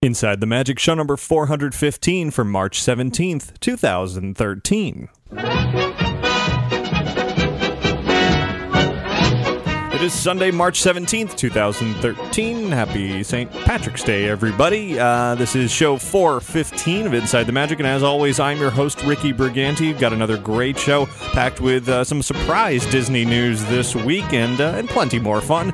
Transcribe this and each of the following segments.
Inside the Magic, show number 415 for March 17th, 2013. It is Sunday, March 17th, 2013. Happy St. Patrick's Day, everybody. This is show 415 of Inside the Magic, and as always, I'm your host, Ricky Briganti. Got another great show packed with some surprise Disney news this week and plenty more fun.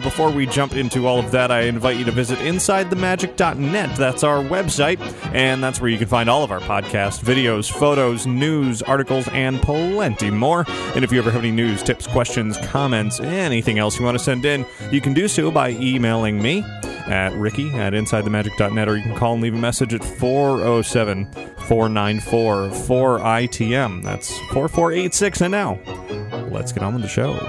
Before we jump into all of that, I invite you to visit InsideTheMagic.net. That's our website, and that's where you can find all of our podcasts, videos, photos, news, articles, and plenty more. And if you ever have any news, tips, questions, comments, anything else you want to send in, you can do so by emailing me at ricky@insidethemagic.net, or you can call and leave a message at 407-494-4ITM. That's 4486. And now, let's get on with the show.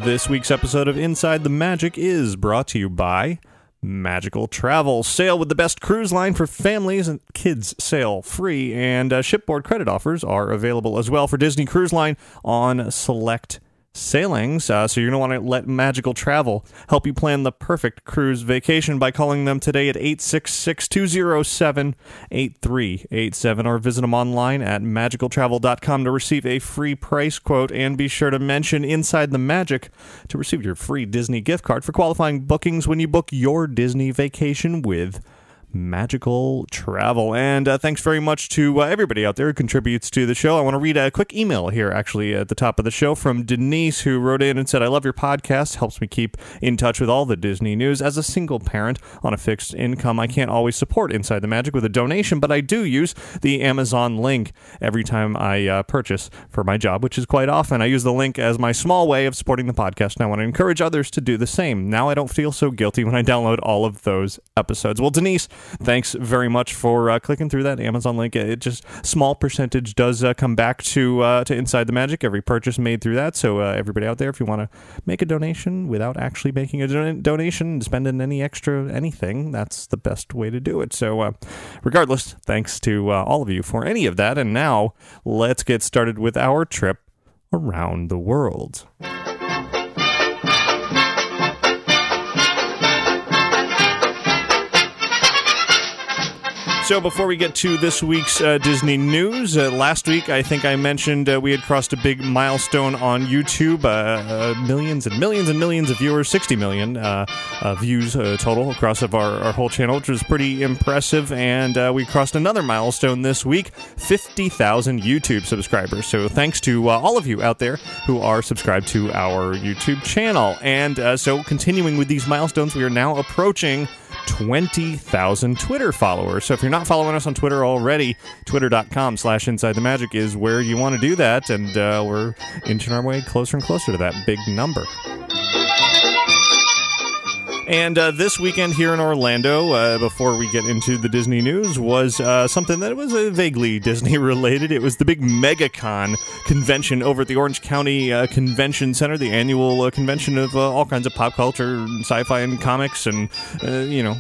This week's episode of Inside the Magic is brought to you by Magical Travel. Sail with the best cruise line for families, and kids sail free, and shipboard credit offers are available as well for Disney Cruise Line on select sailings. So you're going to want to let Magical Travel help you plan the perfect cruise vacation by calling them today at 866-207-8387, or visit them online at magicaltravel.com to receive a free price quote, and be sure to mention Inside the Magic to receive your free Disney gift card for qualifying bookings when you book your Disney vacation with Magical Travel. And thanks very much to everybody out there who contributes to the show. I want to read a quick email here, actually, at the top of the show from Denise, who wrote in and said, "I love your podcast. Helps me keep in touch with all the Disney news. As a single parent on a fixed income, I can't always support Inside the Magic with a donation, but I do use the Amazon link every time I purchase for my job, which is quite often. I use the link as my small way of supporting the podcast, and I want to encourage others to do the same. Now I don't feel so guilty when I download all of those episodes." Well, Denise, thanks very much for clicking through that Amazon link. It just, small percentage does come back to Inside the Magic, every purchase made through that. So everybody out there, if you want to make a donation without actually making a donation, spending any extra anything, that's the best way to do it. So regardless, thanks to all of you for any of that. And now let's get started with our trip around the world. So before we get to this week's Disney news, last week I think I mentioned we had crossed a big milestone on YouTube. Millions and millions and millions of viewers, 60 million views total across our whole channel, which was pretty impressive. And we crossed another milestone this week, 50,000 YouTube subscribers. So thanks to all of you out there who are subscribed to our YouTube channel. And so continuing with these milestones, we are now approaching 20,000 Twitter followers. So if you're not following us on Twitter already, twitter.com/InsideTheMagic is where you want to do that, and we're inching our way closer and closer to that big number. And this weekend here in Orlando, before we get into the Disney news, was something that was vaguely Disney-related. It was the big Megacon convention over at the Orange County Convention Center, the annual convention of all kinds of pop culture, sci-fi, and comics, and,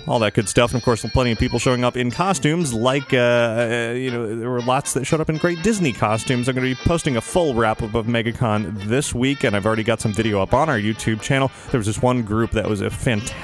all that good stuff. And, of course, plenty of people showing up in costumes, like, there were lots that showed up in great Disney costumes. I'm going to be posting a full wrap-up of Megacon this week, and I've already got some video up on our YouTube channel. There was this one group that was a fantastic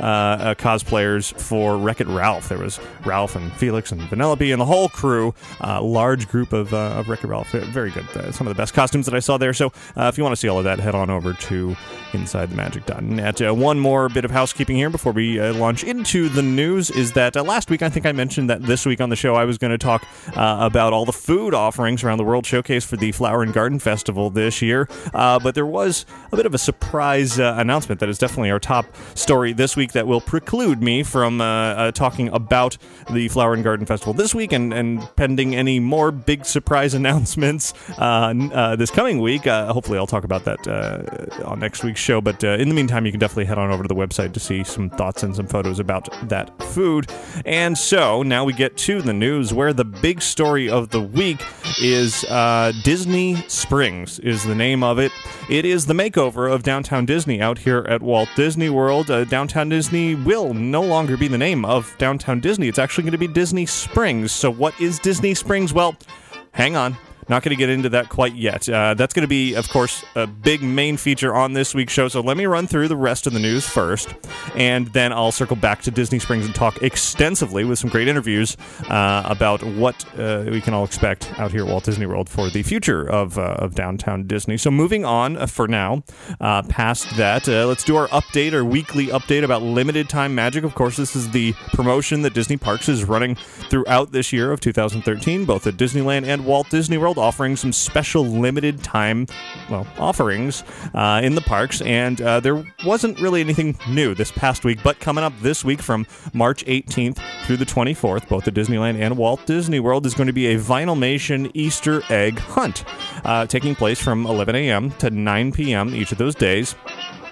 cosplayers for Wreck-It Ralph. There was Ralph and Felix and Vanellope and the whole crew. Large group of Wreck-It Ralph. Very good. Some of the best costumes that I saw there. So if you want to see all of that, head on over to InsideTheMagic.net. One more bit of housekeeping here before we launch into the news is that last week I think I mentioned that this week on the show I was going to talk about all the food offerings around the World Showcase for the Flower and Garden Festival this year. But there was a bit of a surprise announcement that is definitely our top story this week that will preclude me from talking about the Flower and Garden Festival this week, and pending any more big surprise announcements this coming week. Hopefully I'll talk about that on next week's show, but in the meantime you can definitely head on over to the website to see some thoughts and some photos about that food. And so now we get to the news, where the big story of the week is Disney Springs is the name of it. It is the makeover of Downtown Disney out here at Walt Disney World. World, Downtown Disney will no longer be the name of Downtown Disney. It's actually going to be Disney Springs. So what is Disney Springs? Well, hang on. Not going to get into that quite yet. That's going to be, of course, a big main feature on this week's show. So let me run through the rest of the news first, and then I'll circle back to Disney Springs and talk extensively with some great interviews about what we can all expect out here at Walt Disney World for the future of Downtown Disney. So moving on for now, past that, let's do our update, our weekly update about limited time magic. Of course, this is the promotion that Disney Parks is running throughout this year of 2013, both at Disneyland and Walt Disney World, offering some special limited time, offerings in the parks, and there wasn't really anything new this past week, but coming up this week from March 18th through the 24th, both at Disneyland and Walt Disney World, is going to be a Vinylmation Easter egg hunt, taking place from 11 a.m. to 9 p.m. each of those days.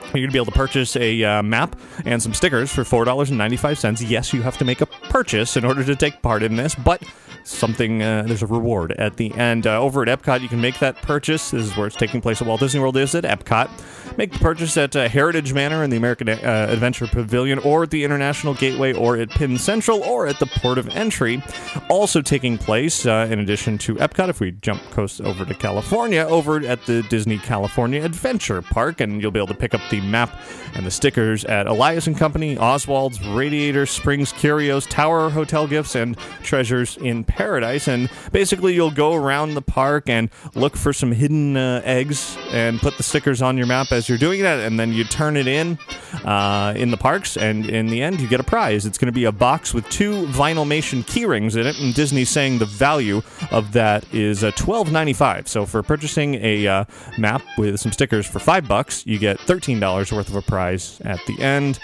You're going to be able to purchase a map and some stickers for $4.95. Yes, you have to make a purchase in order to take part in this, but there's a reward at the end. Over at Epcot, you can make that purchase. This is where it's taking place at Walt Disney World, is at Epcot. Make the purchase at Heritage Manor in the American Adventure Pavilion, or at the International Gateway, or at Penn Central, or at the Port of Entry. Also taking place, in addition to Epcot, if we jump coast over to California, over at the Disney California Adventure Park, and you'll be able to pick up the map and the stickers at Elias & Company, Oswald's, Radiator Springs Curios, Tower Hotel Gifts, and Treasures in Paradise. And basically, you'll go around the park and look for some hidden eggs and put the stickers on your map as you're doing that, and then you turn it in the parks, and in the end, you get a prize. It's going to be a box with 2 Vinylmation key rings in it, and Disney's saying the value of that is $12.95. So for purchasing a map with some stickers for $5, you get $13 worth of a prize at the end.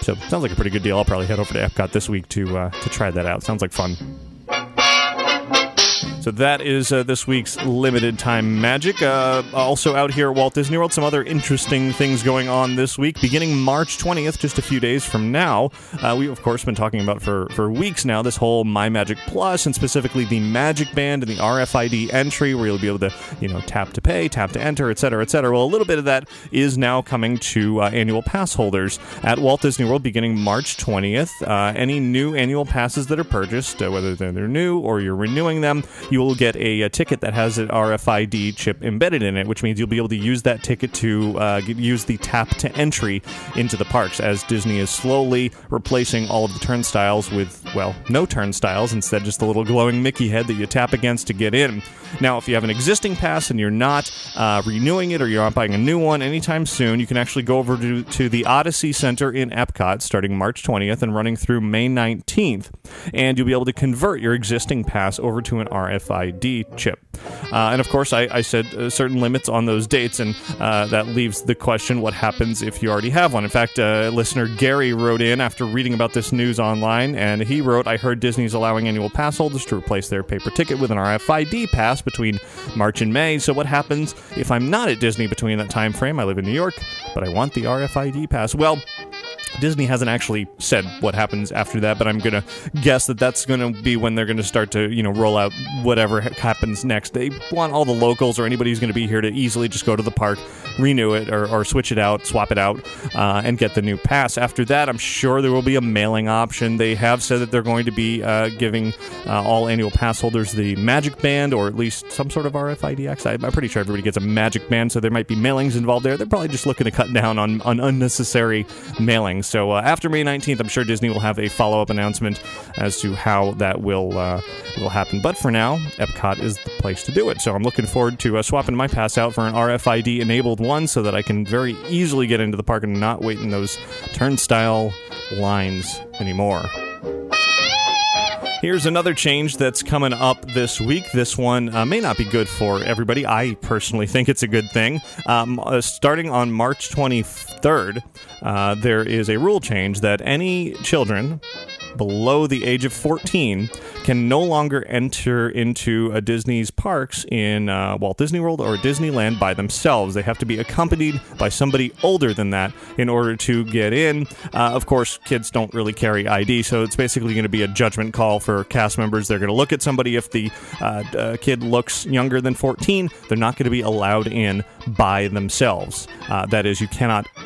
So sounds like a pretty good deal. I'll probably head over to Epcot this week to try that out. Sounds like fun. So that is this week's limited time magic. Also out here at Walt Disney World, some other interesting things going on this week. Beginning March 20th, just a few days from now, we've of course been talking about for weeks now this whole My Magic Plus, and specifically the Magic Band and the RFID entry, where you'll be able to tap to pay, tap to enter, etc., etc. Well, a little bit of that is now coming to annual pass holders at Walt Disney World beginning March 20th. Any new annual passes that are purchased, whether they're new or you're renewing them, you will get a ticket that has an RFID chip embedded in it, which means you'll be able to use that ticket to use the tap to entry into the parks, as Disney is slowly replacing all of the turnstiles with, no turnstiles, instead just a little glowing Mickey head that you tap against to get in. Now, if you have an existing pass and you're not renewing it, or you're not buying a new one anytime soon, you can actually go over to the Odyssey Center in Epcot starting March 20th and running through May 19th, and you'll be able to convert your existing pass over to an RFID chip. And of course, I said certain limits on those dates, and that leaves the question, what happens if you already have one? In fact, listener Gary wrote in after reading about this news online, and he wrote, I heard Disney's allowing annual pass holders to replace their paper ticket with an RFID pass between March and May. So what happens if I'm not at Disney between that time frame? I live in New York, but I want the RFID pass. Well, Disney hasn't actually said what happens after that, but I'm going to guess that that's going to be when they're going to start to, roll out whatever happens next. They want all the locals or anybody who's going to be here to easily just go to the park, renew it, or switch it out, swap it out, and get the new pass. After that, I'm sure there will be a mailing option. They have said that they're going to be giving all annual pass holders the Magic Band, or at least some sort of RFID access. I'm pretty sure everybody gets a Magic Band, so there might be mailings involved there. They're probably just looking to cut down on unnecessary mailings. So after May 19th, I'm sure Disney will have a follow-up announcement as to how that will happen. But for now, Epcot is the place to do it. So I'm looking forward to swapping my pass out for an RFID-enabled one, so that I can very easily get into the park and not wait in those turnstile lines anymore. Here's another change that's coming up this week. This one may not be good for everybody. I personally think it's a good thing. Starting on March 23rd, there is a rule change that any children below the age of 14 can no longer enter into a Disney's parks in Walt Disney World or Disneyland by themselves. They have to be accompanied by somebody older than that in order to get in. Of course, kids don't really carry ID, so it's basically going to be a judgment call for cast members. They're going to look at somebody. If the kid looks younger than 14, they're not going to be allowed in by themselves. That is,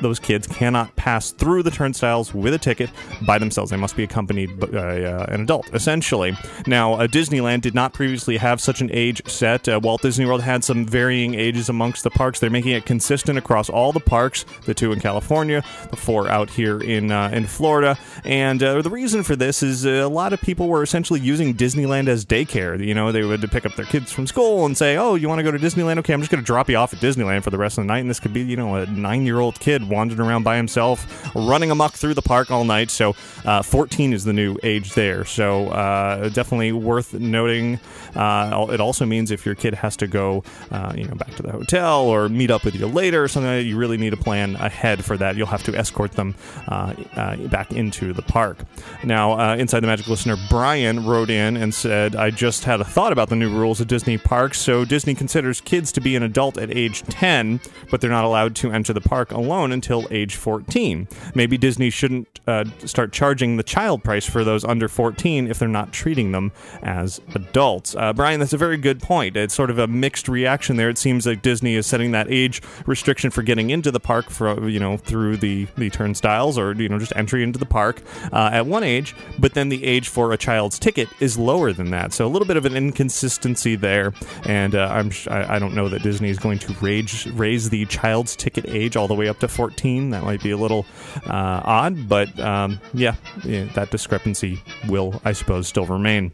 those kids cannot pass through the turnstiles with a ticket by themselves. They must be accompanied by an adult, essentially. Now, Disneyland did not previously have such an age set. Walt Disney World had some varying ages amongst the parks. They're making it consistent across all the parks, the 2 in California, the 4 out here in Florida. And the reason for this is a lot of people were essentially using Disneyland as daycare. You know, they would pick up their kids from school and say, oh, you want to go to Disneyland? Okay, I'm just going to drop you off at Disneyland for the rest of the night. And this could be, you know, a 9-year-old kid wandering around by himself, running amok through the park all night. So 14 is the new age there. So definitely worth noting. It also means if your kid has to go, back to the hotel or meet up with you later or something like that, you really need to plan ahead for that. You'll have to escort them back into the park. Now, Inside the Magic listener Brian wrote in and said, I just had a thought about the new rules at Disney parks. So Disney considers kids to be an adult at age 10, but they're not allowed to enter the park alone until age 14. Maybe Disney shouldn't start charging the child price for those under 14 if they're not treating them as adults. Brian, that's a very good point. It's sort of a mixed reaction there. It seems like Disney is setting that age restriction for getting into the park through the turnstiles or just entry into the park at one age, but then the age for a child's ticket is lower than that. So a little bit of an inconsistency there, and I don't know that Disney is going to raise the child's ticket age all the way up to 14. That might be a little odd, but that discrepancy will, I suppose, still remain.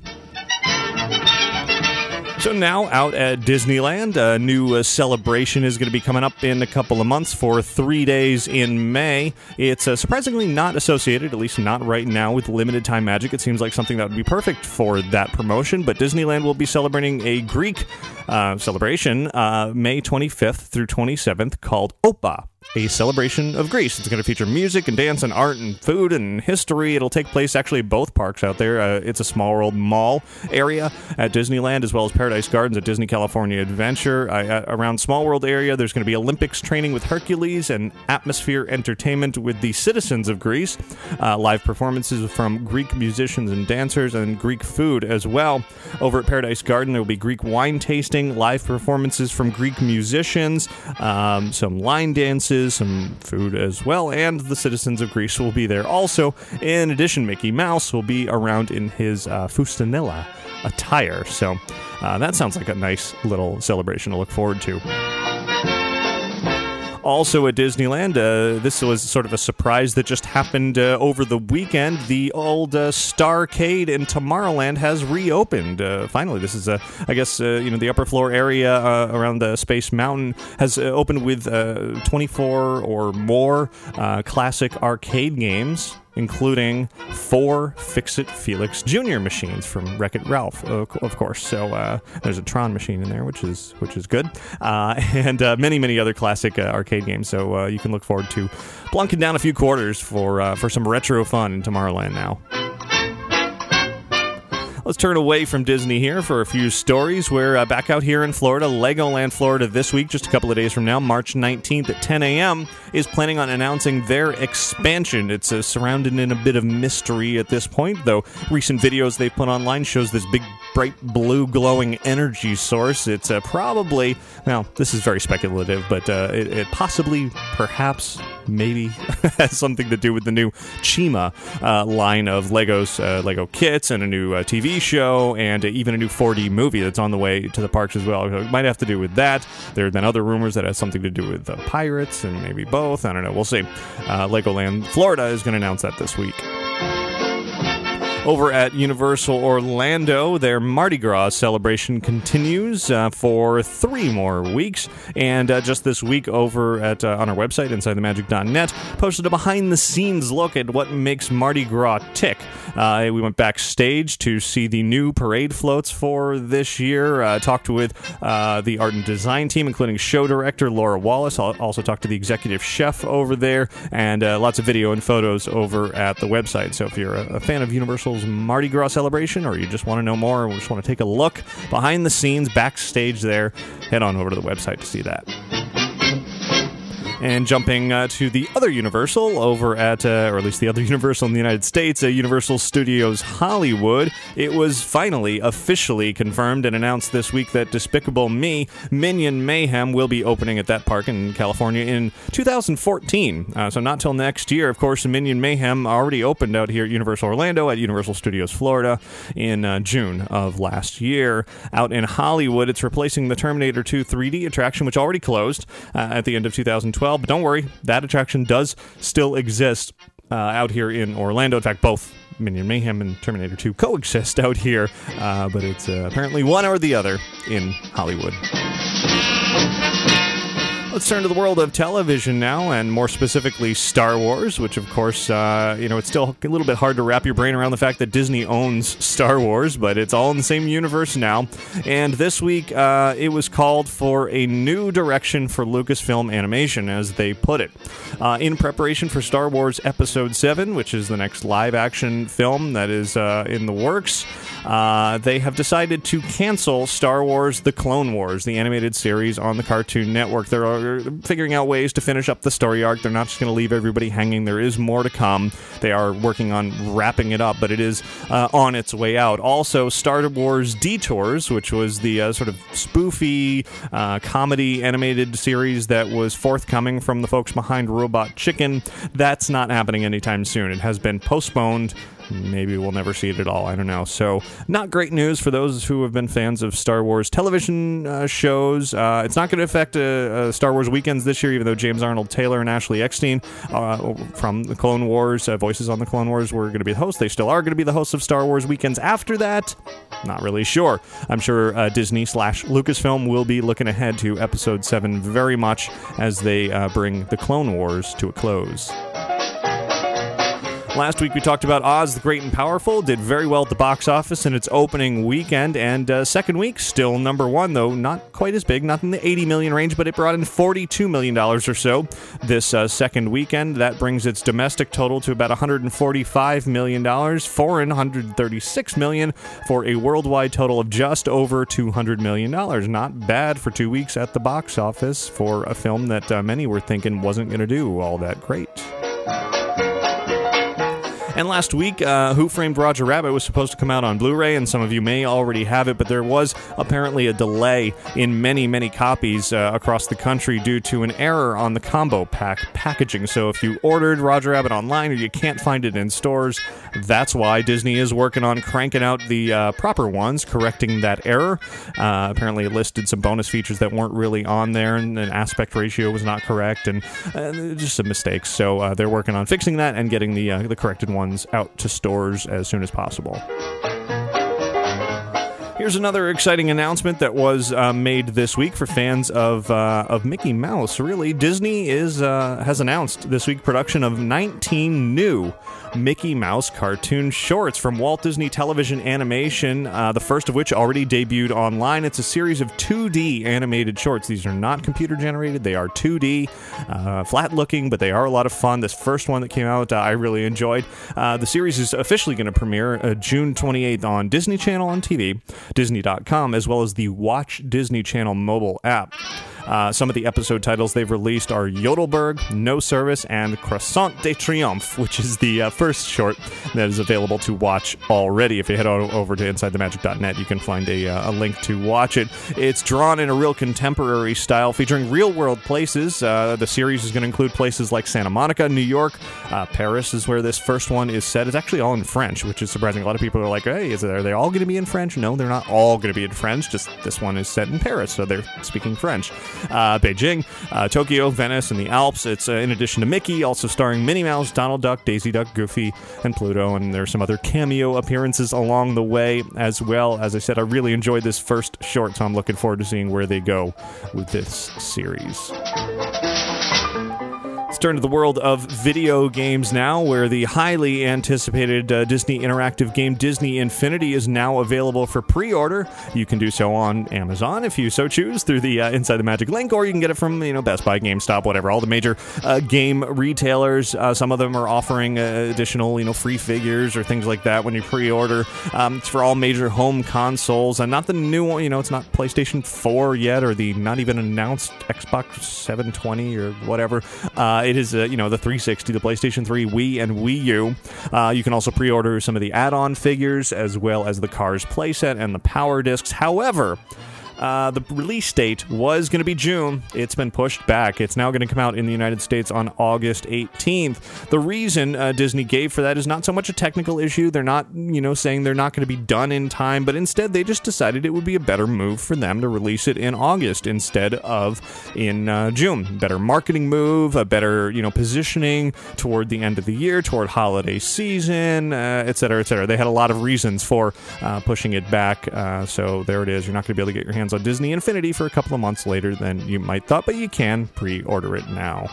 So now out at Disneyland, a new celebration is going to be coming up in a couple of months for 3 days in May. It's surprisingly not associated, at least not right now, with limited time magic. It seems like something that would be perfect for that promotion, but Disneyland will be celebrating a Greek celebration May 25th through 27th called Opa, a celebration of Greece. It's going to feature music and dance and art and food and history. It'll take place actually at both parks out there. It's a Small World Mall area at Disneyland, as well as Paradise Gardens at Disney California Adventure. Around Small World area, there's going to be Olympics training with Hercules and atmosphere entertainment with the citizens of Greece. Live performances from Greek musicians and dancers, and Greek food as well. Over at Paradise Garden, there will be Greek wine tasting, live performances from Greek musicians, some line dances, some food as well, and the citizens of Greece will be there also. In addition, Mickey Mouse will be around in his Fustanilla attire. So that sounds like a nice little celebration to look forward to. Also at Disneyland, this was sort of a surprise that just happened over the weekend. The old Starcade in Tomorrowland has reopened. Finally, this is, the upper floor area around Space Mountain has opened with 24 or more classic arcade games, including 4 Fix-It Felix Jr. machines from Wreck-It Ralph, of course. So there's a Tron machine in there, which is good, and many other classic arcade games. So you can look forward to plunking down a few quarters for some retro fun in Tomorrowland now. Let's turn away from Disney here for a few stories. We're back out here in Florida. Legoland Florida this week, just a couple of days from now, March 19th at 10 a.m., is planning on announcing their expansion. It's surrounded in a bit of mystery at this point, though recent videos they've put online shows this big, bright blue glowing energy source. It's probably, well, this is very speculative, but it possibly, perhaps, maybe has something to do with the new Chima line of Lego kits and a new TV show and even a new 4D movie that's on the way to the parks as well. So it might have to do with that. There have been other rumors that has something to do with pirates and maybe both. I don't know. We'll see. Legoland Florida is going to announce that this week. Over at Universal Orlando, their Mardi Gras celebration continues for 3 more weeks. And just this week over at on our website, InsideTheMagic.net, posted a behind-the-scenes look at what makes Mardi Gras tick. We went backstage to see the new parade floats for this year, talked with the art and design team, including show director Laura Wallace. Also talked to the executive chef over there, and lots of video and photos over at the website. So if you're a fan of Universal's Mardi Gras celebration, or you just want to know more, or just want to take a look behind the scenes, backstage there, head on over to the website to see that. And jumping to the other Universal over at, or at least the other Universal in the United States, Universal Studios Hollywood, it was finally officially confirmed and announced this week that Despicable Me, Minion Mayhem will be opening at that park in California in 2014. So not till next year. Of course, Minion Mayhem already opened out here at Universal Orlando at Universal Studios Florida in June of last year. Out in Hollywood, it's replacing the Terminator 2 3D attraction, which already closed at the end of 2012. But don't worry, that attraction does still exist out here in Orlando. In fact, both Minion Mayhem and Terminator 2 coexist out here, but it's apparently one or the other in Hollywood. Let's turn to the world of television now, and more specifically Star Wars, which of course, it's still a little bit hard to wrap your brain around the fact that Disney owns Star Wars, but it's all in the same universe now. And this week, it was called for a new direction for Lucasfilm animation, as they put it. In preparation for Star Wars Episode 7, which is the next live-action film that is in the works, they have decided to cancel Star Wars The Clone Wars, the animated series on the Cartoon Network. They're figuring out ways to finish up the story arc. They're not just going to leave everybody hanging. There is more to come. They are working on wrapping it up, but it is on its way out. Also, Star Wars Detours, which was the sort of spoofy comedy animated series that was forthcoming from the folks behind Robot Chicken, that's not happening anytime soon. It has been postponed. Maybe we'll never see it at all. I don't know. So, not great news for those who have been fans of Star Wars television shows. It's not going to affect Star Wars Weekends this year, even though James Arnold Taylor and Ashley Eckstein from the Clone Wars, voices on the Clone Wars, were going to be the hosts. They still are going to be the hosts of Star Wars Weekends after that. Not really sure. I'm sure Disney/Lucasfilm will be looking ahead to Episode 7 very much as they bring the Clone Wars to a close. Last week we talked about Oz the Great and Powerful. Did very well at the box office in its opening weekend, and second week still number one, though not quite as big, not in the $80 million range, but it brought in $42 million or so this second weekend. That brings its domestic total to about $145 million, foreign $136 million, for a worldwide total of just over $200 million. Not bad for 2 weeks at the box office for a film that many were thinking wasn't going to do all that great. And last week, Who Framed Roger Rabbit was supposed to come out on Blu-ray, and some of you may already have it, but there was apparently a delay in many, many copies across the country due to an error on the combo pack packaging. So if you ordered Roger Rabbit online or you can't find it in stores, that's why Disney is working on cranking out the proper ones, correcting that error. Apparently it listed some bonus features that weren't really on there, and an aspect ratio was not correct, and just some mistakes. So they're working on fixing that and getting the corrected ones out to stores as soon as possible. Here's another exciting announcement that was made this week for fans of Mickey Mouse. Really, Disney has announced this week production of 19 new Mickey Mouse cartoon shorts from Walt Disney Television Animation, the first of which already debuted online. It's a series of 2D animated shorts. These are not computer generated. They are 2D, flat looking, but they are a lot of fun. This first one that came out, I really enjoyed. The series is officially going to premiere June 28th on Disney Channel on TV, Disney.com, as well as the Watch Disney Channel mobile app. Some of the episode titles they've released are Yodelberg, No Service, and Croissant de Triomphe, which is the first short that is available to watch already. If you head over to InsideTheMagic.net, you can find a link to watch it. It's drawn in a real contemporary style, featuring real-world places. The series is going to include places like Santa Monica, New York, Paris is where this first one is set. It's actually all in French, which is surprising. A lot of people are like, hey, are they all going to be in French? No, they're not all going to be in French, just this one is set in Paris, so they're speaking French. Beijing, Tokyo, Venice, and the Alps. It's in addition to Mickey, also starring Minnie Mouse, Donald Duck, Daisy Duck, Goofy, and Pluto, and there's some other cameo appearances along the way as well. As I said, I really enjoyed this first short, so I'm looking forward to seeing where they go with this series. Let's turn to the world of video games now, where the highly anticipated Disney interactive game Disney Infinity is now available for pre-order. You can do so on Amazon if you so choose through the Inside the Magic link, or you can get it from Best Buy, GameStop, whatever, all the major game retailers. Some of them are offering additional free figures or things like that when you pre-order. It's for all major home consoles, and not the new one. It's not PlayStation 4 yet, or the not even announced Xbox 720 or whatever. It is, the 360, the PlayStation 3, Wii, and Wii U. You can also pre-order some of the add-on figures, as well as the Cars playset and the Power Discs. However, the release date was going to be June. It's been pushed back. It's now going to come out in the United States on August 18th. The reason Disney gave for that is not so much a technical issue. They're not, saying they're not going to be done in time, but instead they just decided it would be a better move for them to release it in August instead of in June. Better marketing move, a better, positioning toward the end of the year, toward holiday season, et cetera, et cetera. They had a lot of reasons for pushing it back, so there it is. You're not going to be able to get your hands on Disney Infinity for a couple of months later than you might thought, but you can pre-order it now.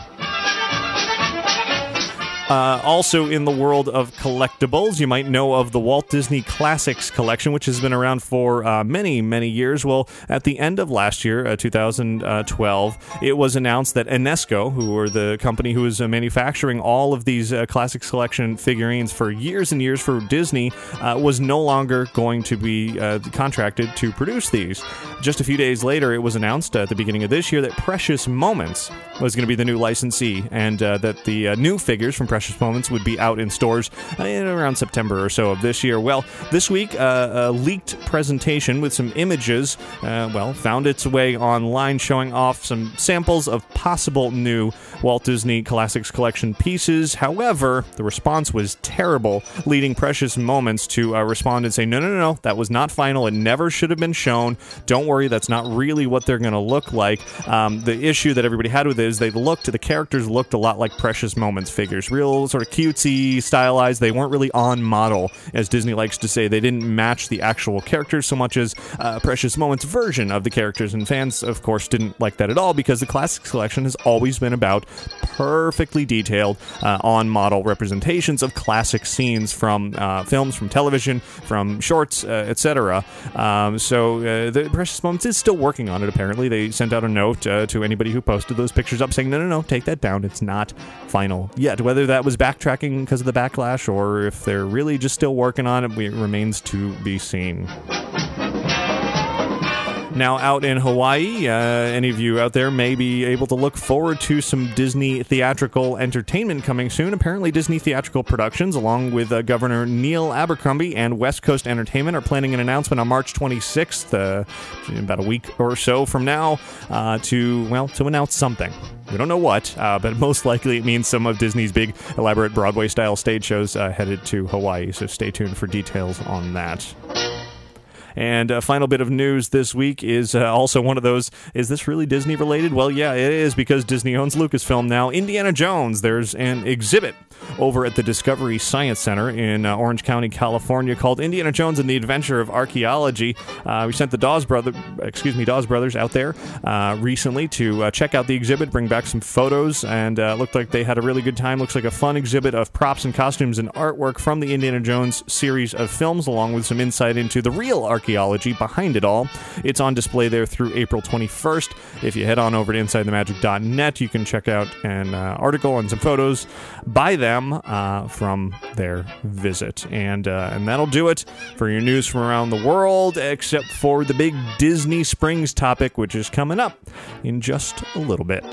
Also in the world of collectibles, you might know of the Walt Disney Classics collection, which has been around for many, many years. Well, at the end of last year, 2012, it was announced that Enesco, who were the company who was manufacturing all of these Classics collection figurines for years and years for Disney, was no longer going to be contracted to produce these. Just a few days later, it was announced at the beginning of this year that Precious Moments was going to be the new licensee, and that the new figures from Precious Moments would be out in stores in around September or so of this year. Well, this week, a leaked presentation with some images, found its way online, showing off some samples of possible new Walt Disney Classics Collection pieces. However, the response was terrible, leading Precious Moments to respond and say, no, that was not final. It never should have been shown. Don't worry, that's not really what they're going to look like. The issue that everybody had with it is the characters looked a lot like Precious Moments figures. Real sort of cutesy, stylized. They weren't really on model, as Disney likes to say. They didn't match the actual characters so much as Precious Moments' version of the characters, and fans, of course, didn't like that at all, because the Classics collection has always been about perfectly detailed, on-model representations of classic scenes from films, from television, from shorts, etc. So the Precious Moments is still working on it, apparently. They sent out a note to anybody who posted those pictures up saying, no, take that down. It's not final yet. Whether that was backtracking because of the backlash, or if they're really just still working on it, remains to be seen. Now, out in Hawaii, any of you out there may be able to look forward to some Disney theatrical entertainment coming soon. Apparently, Disney Theatrical Productions, along with Governor Neil Abercrombie and West Coast Entertainment, are planning an announcement on March 26th, about a week or so from now, to announce something. We don't know what, but most likely it means some of Disney's big, elaborate Broadway-style stage shows headed to Hawaii, so stay tuned for details on that. And a final bit of news this week is also one of those, is this really Disney related? Well, yeah, it is, because Disney owns Lucasfilm now. Indiana Jones, there's an exhibit over at the Discovery Science Center in Orange County, California, called Indiana Jones and the Adventure of Archaeology. We sent the Dawes brothers out there recently to check out the exhibit, bring back some photos, and looked like they had a really good time. Looks like a fun exhibit of props and costumes and artwork from the Indiana Jones series of films, along with some insight into the real archaeology behind it all. It's on display there through April 21st. If you head on over to InsideTheMagic.net, you can check out an article and some photos by them from their visit. And that'll do it for your news from around the world, except for the big Disney Springs topic, which is coming up in just a little bit.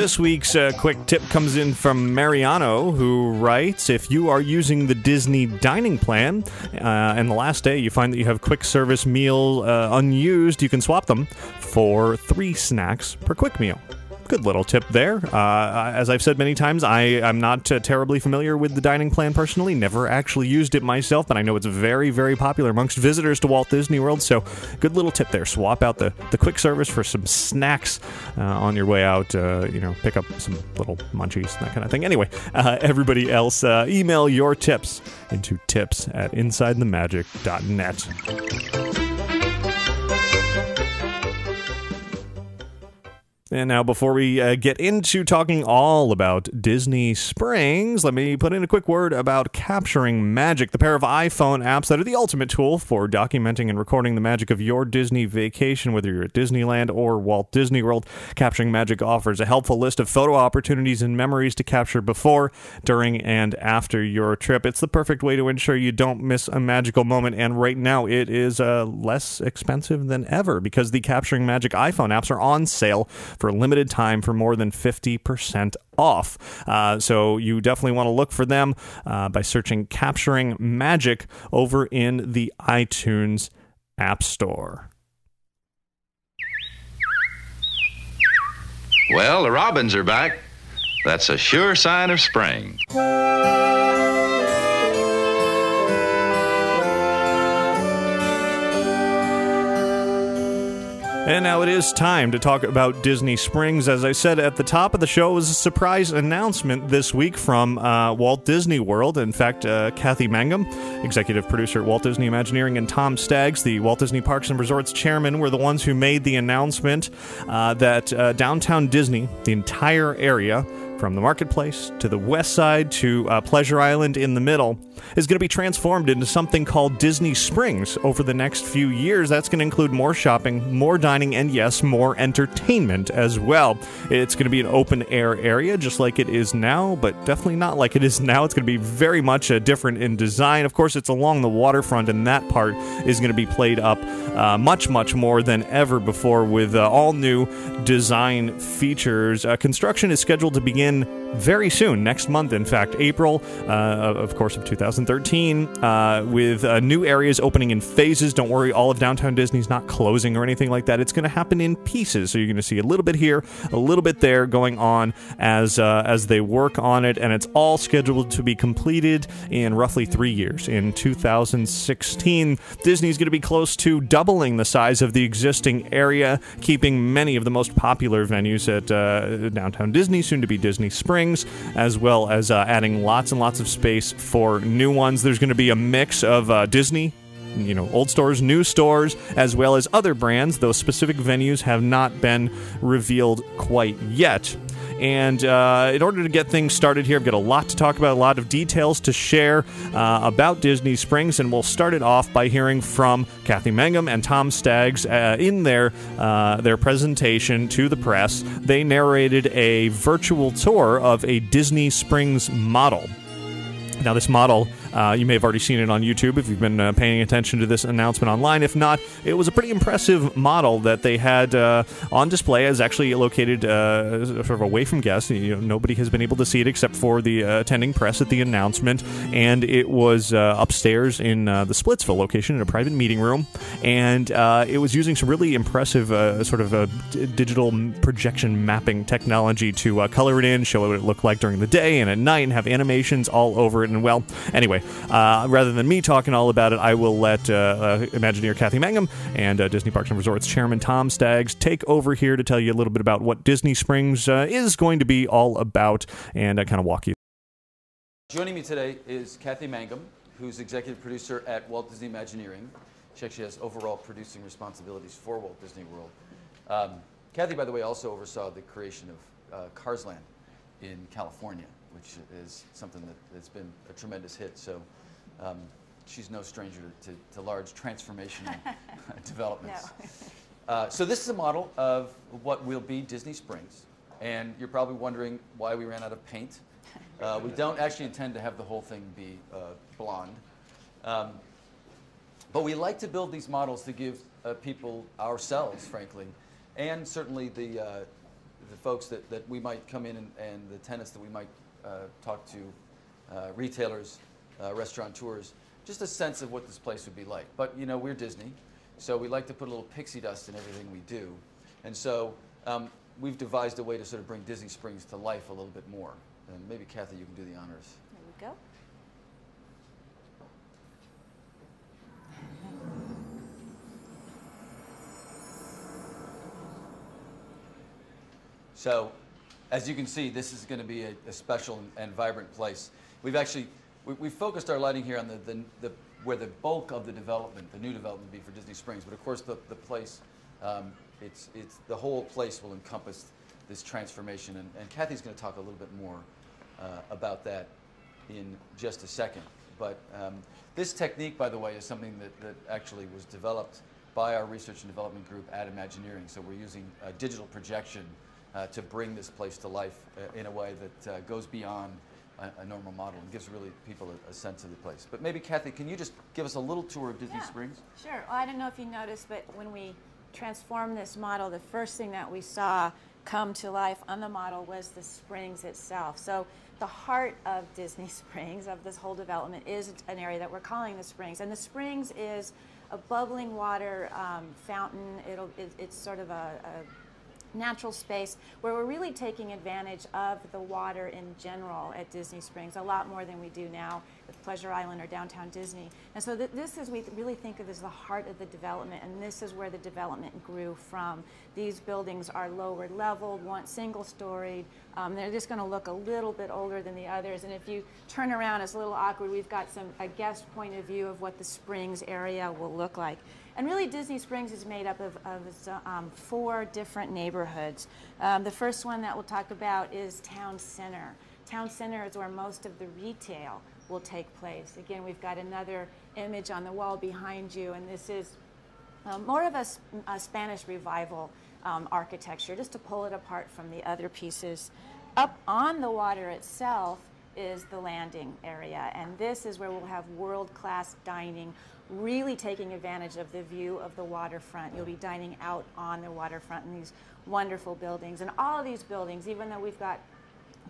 this week's quick tip comes in from Mariano, who writes, if you are using the Disney dining plan and the last day you find that you have quick service meal unused, you can swap them for 3 snacks per quick meal. Good little tip there. As I've said many times, I'm not terribly familiar with the dining plan personally, never actually used it myself, but I know it's very, very popular amongst visitors to Walt Disney World, so good little tip there. Swap out the quick service for some snacks on your way out, pick up some little munchies, that kind of thing. Anyway, everybody else, email your tips into tips@insidethemagic.net. And now, before we get into talking all about Disney Springs, let me put in a quick word about Capturing Magic, the pair of iPhone apps that are the ultimate tool for documenting and recording the magic of your Disney vacation, whether you're at Disneyland or Walt Disney World. Capturing Magic offers a helpful list of photo opportunities and memories to capture before, during, and after your trip. It's the perfect way to ensure you don't miss a magical moment, and right now it is less expensive than ever because the Capturing Magic iPhone apps are on sale for a limited time for more than 50% off. So you definitely want to look for them by searching Capturing Magic over in the iTunes App Store. Well, the robins are back. That's a sure sign of spring. And now it is time to talk about Disney Springs. As I said at the top of the show, it was a surprise announcement this week from Walt Disney World. In fact, Kathy Mangum, executive producer at Walt Disney Imagineering, and Tom Staggs, the Walt Disney Parks and Resorts chairman, were the ones who made the announcement that downtown Disney, the entire area, from the marketplace to the west side to Pleasure Island in the middle, is going to be transformed into something called Disney Springs over the next few years. That's going to include more shopping, more dining, and yes, more entertainment as well. It's going to be an open-air area just like it is now, but definitely not like it is now. It's going to be very much different in design. Of course, it's along the waterfront, and that part is going to be played up much, much more than ever before with all new design features. Construction is scheduled to begin very soon, next month, in fact, April, of course, of 2013, with new areas opening in phases. Don't worry, all of downtown Disney's not closing or anything like that. It's going to happen in pieces, so you're going to see a little bit here, a little bit there going on as they work on it, and it's all scheduled to be completed in roughly 3 years. In 2016, Disney's going to be close to doubling the size of the existing area, keeping many of the most popular venues at downtown Disney, soon to be Disney Springs, as well as adding lots and lots of space for new ones. There's going to be a mix of Disney, old stores, new stores, as well as other brands. Those specific venues have not been revealed quite yet. And in order to get things started here, I've got a lot to talk about, a lot of details to share about Disney Springs, and we'll start it off by hearing from Kathy Mangum and Tom Staggs in their presentation to the press. They narrated a virtual tour of a Disney Springs model. Now, this model, you may have already seen it on YouTube if you've been paying attention to this announcement online. If not, it was a pretty impressive model that they had on display. It's actually located sort of away from guests. Nobody has been able to see it except for the attending press at the announcement. And it was upstairs in the Splitsville location in a private meeting room. And it was using some really impressive sort of digital projection mapping technology to color it in, show what it looked like during the day and at night, and have animations all over it. And well, anyway, rather than me talking all about it, I will let Imagineer Kathy Mangum and Disney Parks and Resorts Chairman Tom Staggs take over here to tell you a little bit about what Disney Springs is going to be all about and kind of walk you. Joining me today is Kathy Mangum, who's executive producer at Walt Disney Imagineering. She actually has overall producing responsibilities for Walt Disney World. Kathy, by the way, also oversaw the creation of Cars Land in California, which is something that's been a tremendous hit. So she's no stranger to large transformational developments. No. So this is a model of what will be Disney Springs. And you're probably wondering why we ran out of paint. We don't actually intend to have the whole thing be blonde. But we like to build these models to give people, ourselves, frankly, and certainly the the folks that we might come in and the tenants that we might talk to, retailers, restaurateurs, just a sense of what this place would be like. But you know, we're Disney, so we like to put a little pixie dust in everything we do. And so we've devised a way to sort of bring Disney Springs to life a little bit more. And maybe Kathy, you can do the honors. There we go. So, as you can see, this is going to be a special and vibrant place. We've focused our lighting here on where the bulk of the development, the new development, will be for Disney Springs. But of course, the place, the whole place will encompass this transformation. And Kathy's going to talk a little bit more about that in just a second. But this technique, by the way, is something that actually was developed by our research and development group at Imagineering. So we're using digital projection to bring this place to life in a way that goes beyond a normal model and gives really people a sense of the place. But maybe, Kathy, can you just give us a little tour of Disney Springs? Sure. Well, I don't know if you noticed, but when we transformed this model, the first thing that we saw come to life on the model was the springs itself. So the heart of Disney Springs, of this whole development, is an area that we're calling the Springs. And the Springs is a bubbling water fountain. It's sort of a natural space where we're really taking advantage of the water in general at Disney Springs, a lot more than we do now with Pleasure Island or Downtown Disney. And so this is, we really think of as the heart of the development, and this is where the development grew from. These buildings are lower leveled, one single-storied. They're just going to look a little bit older than the others, and if you turn around, it's a little awkward. We've got a guest point of view of what the Springs area will look like. And really, Disney Springs is made up of 4 different neighborhoods. The first one that we'll talk about is Town Center. Town Center is where most of the retail will take place. Again, we've got another image on the wall behind you, and this is more of a Spanish Revival architecture, just to pull it apart from the other pieces. Up on the water itself is the landing area, and this is where we'll have world-class dining, really taking advantage of the view of the waterfront. You'll be dining out on the waterfront in these wonderful buildings. And all of these buildings, even though we've got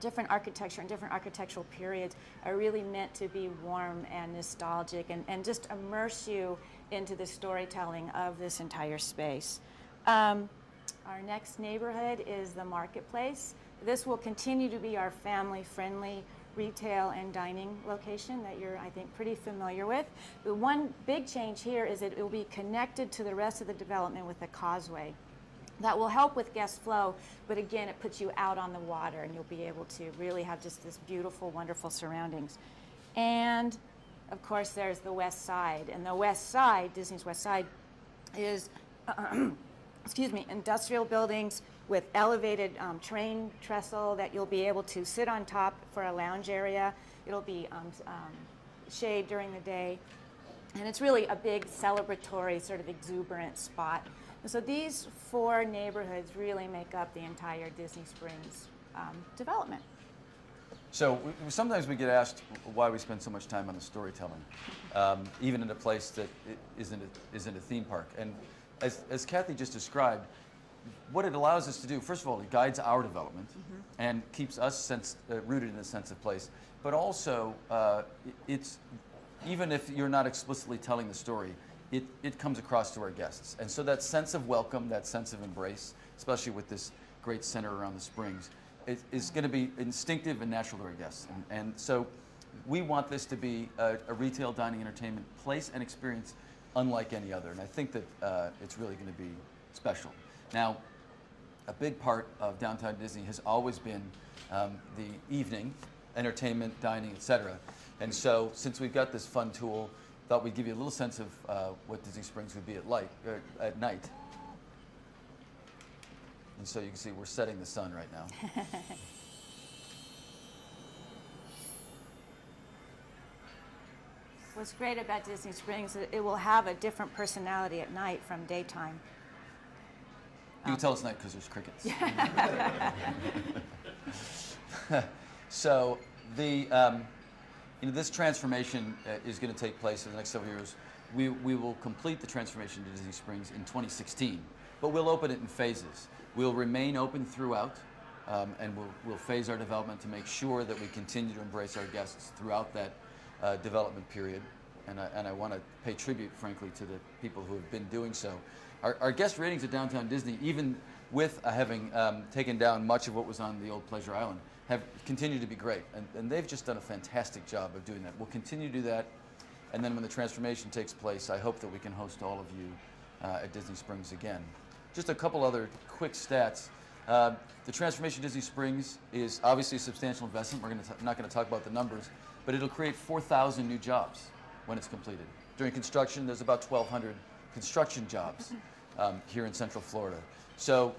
different architecture and different architectural periods, are really meant to be warm and nostalgic and just immerse you into the storytelling of this entire space. Our next neighborhood is the Marketplace. This will continue to be our family-friendly retail and dining location that you're, I think, pretty familiar with. The one big change here is that it will be connected to the rest of the development with a causeway. That will help with guest flow, but again, it puts you out on the water and you'll be able to really have just this beautiful, wonderful surroundings. And of course, there's the West Side. And the West Side, Disney's West Side, is excuse me, industrial buildings with elevated train trestle that you'll be able to sit on top for a lounge area. It'll be shade during the day. And it's really a big celebratory, sort of exuberant spot. And so these 4 neighborhoods really make up the entire Disney Springs development. So sometimes we get asked why we spend so much time on the storytelling, even in a place that isn't a theme park. And as Kathy just described, what it allows us to do, first of all, it guides our development and keeps us rooted in a sense of place. But also, it's even if you're not explicitly telling the story, it comes across to our guests. And so that sense of welcome, that sense of embrace, especially with this great center around the Springs, is going to be instinctive and natural to our guests. And so we want this to be a retail dining entertainment place and experience unlike any other. And I think that it's really going to be special. Now, a big part of Downtown Disney has always been the evening, entertainment, dining, etc. And so, since we've got this fun tool, thought we'd give you a little sense of what Disney Springs would be at night. And so you can see we're setting the sun right now. What's great about Disney Springs is it will have a different personality at night from daytime. You can tell it's night because there's crickets. So this transformation is going to take place in the next several years. We will complete the transformation to Disney Springs in 2016, but we'll open it in phases. We'll remain open throughout, and we'll phase our development to make sure that we continue to embrace our guests throughout that development period. And I want to pay tribute, frankly, to the people who have been doing so. Our guest ratings at Downtown Disney, even with having taken down much of what was on the old Pleasure Island, have continued to be great. And they've just done a fantastic job of doing that. We'll continue to do that. And then when the transformation takes place, I hope that we can host all of you at Disney Springs again. Just a couple other quick stats. The transformation Disney Springs is obviously a substantial investment. We're not going to talk about the numbers, but it'll create 4,000 new jobs when it's completed. During construction, there's about 1,200 construction jobs here in Central Florida. So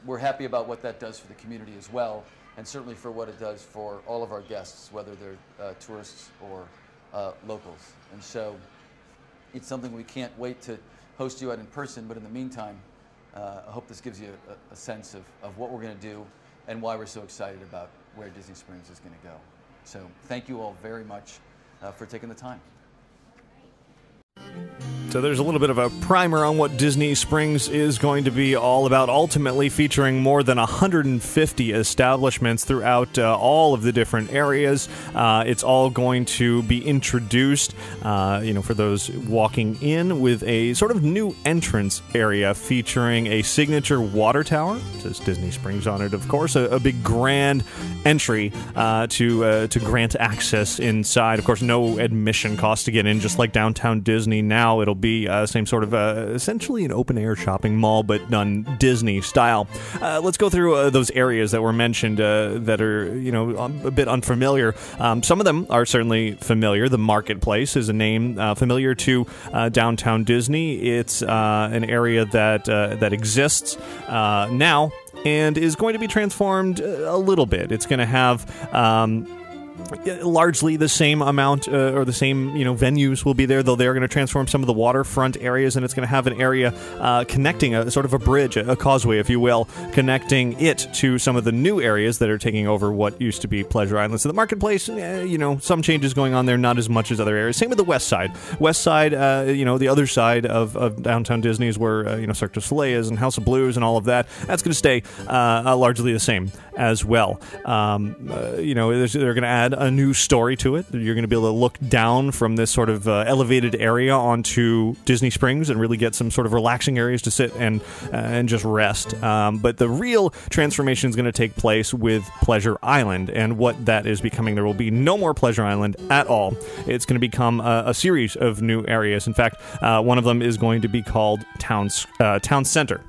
we're happy about what that does for the community as well, and certainly for what it does for all of our guests, whether they're tourists or locals. And so it's something we can't wait to host you at in person, but in the meantime, I hope this gives you a sense of what we're going to do and why we're so excited about where Disney Springs is going to go. So thank you all very much for taking the time. So there's a little bit of a primer on what Disney Springs is going to be all about, ultimately featuring more than 150 establishments throughout all of the different areas. It's all going to be introduced, for those walking in, with a sort of new entrance area featuring a signature water tower. It says Disney Springs on it, of course, a big grand entry to grant access inside. Of course, no admission cost to get in, just like Downtown Disney. Now it'll be same sort of essentially an open-air shopping mall, but done Disney style. Let's go through those areas that were mentioned that are, a bit unfamiliar. Some of them are certainly familiar. The Marketplace is a name familiar to Downtown Disney. It's an area that exists now and is going to be transformed a little bit. It's going to have largely the same amount or the same venues will be there, though they're going to transform some of the waterfront areas, and it's going to have an area connecting a sort of a bridge, a causeway, if you will, connecting it to some of the new areas that are taking over what used to be Pleasure Island. So the Marketplace, some changes going on there, not as much as other areas. Same with the West Side. West Side, the other side of Downtown Disney is where Cirque du Soleil is and House of Blues and all of that. That's going to stay largely the same as well. They're going to add a new story to it. You're going to be able to look down from this sort of elevated area onto Disney Springs and really get some sort of relaxing areas to sit and just rest. But the real transformation is going to take place with Pleasure Island and what that is becoming. There will be no more Pleasure Island at all. It's going to become a series of new areas. In fact, one of them is going to be called Town Center.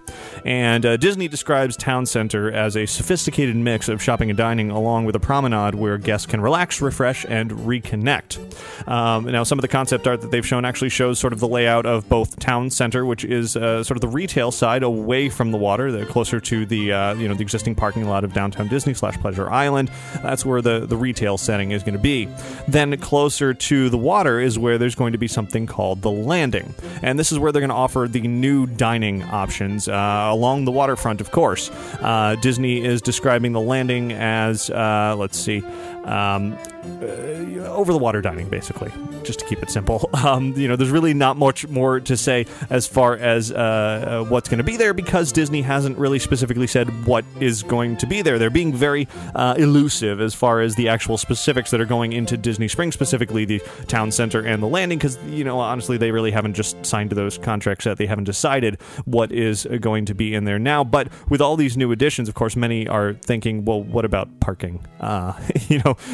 And Disney describes Town Center as a sophisticated mix of shopping and dining, along with a promenade where guests can relax, refresh, and reconnect. Now, some of the concept art that they've shown actually shows sort of the layout of both Town Center, which is sort of the retail side away from the water, closer to the the existing parking lot of Downtown Disney / Pleasure Island. That's where the retail setting is going to be. Then closer to the water is where there's going to be something called the Landing, and this is where they're going to offer the new dining options along the waterfront. Of course, Disney is describing the Landing as over the water dining, basically, just to keep it simple. There's really not much more to say as far as what's going to be there, because Disney hasn't really specifically said what is going to be there. They're being very elusive as far as the actual specifics that are going into Disney Springs, specifically the Town Center and the Landing, because, honestly, they really haven't just signed to those contracts yet. They haven't decided what is going to be in there now. But with all these new additions, of course, many are thinking, well, what about parking?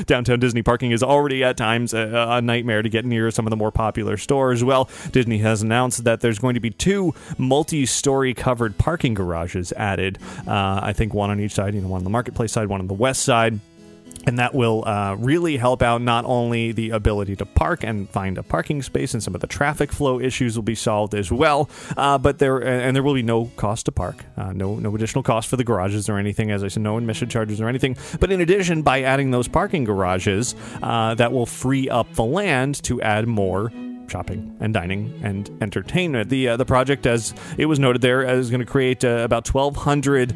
Downtown Disney parking is already at times a nightmare to get near some of the more popular stores. Well, Disney has announced that there's going to be 2 multi-story covered parking garages added. I think one on each side, one on the Marketplace side, one on the West side. And that will really help out not only the ability to park and find a parking space, and some of the traffic flow issues will be solved as well. But there will be no cost to park, no additional cost for the garages or anything. As I said, no admission charges or anything. But in addition, by adding those parking garages, that will free up the land to add more shopping and dining and entertainment. The project, as it was noted there, is going to create about 1,200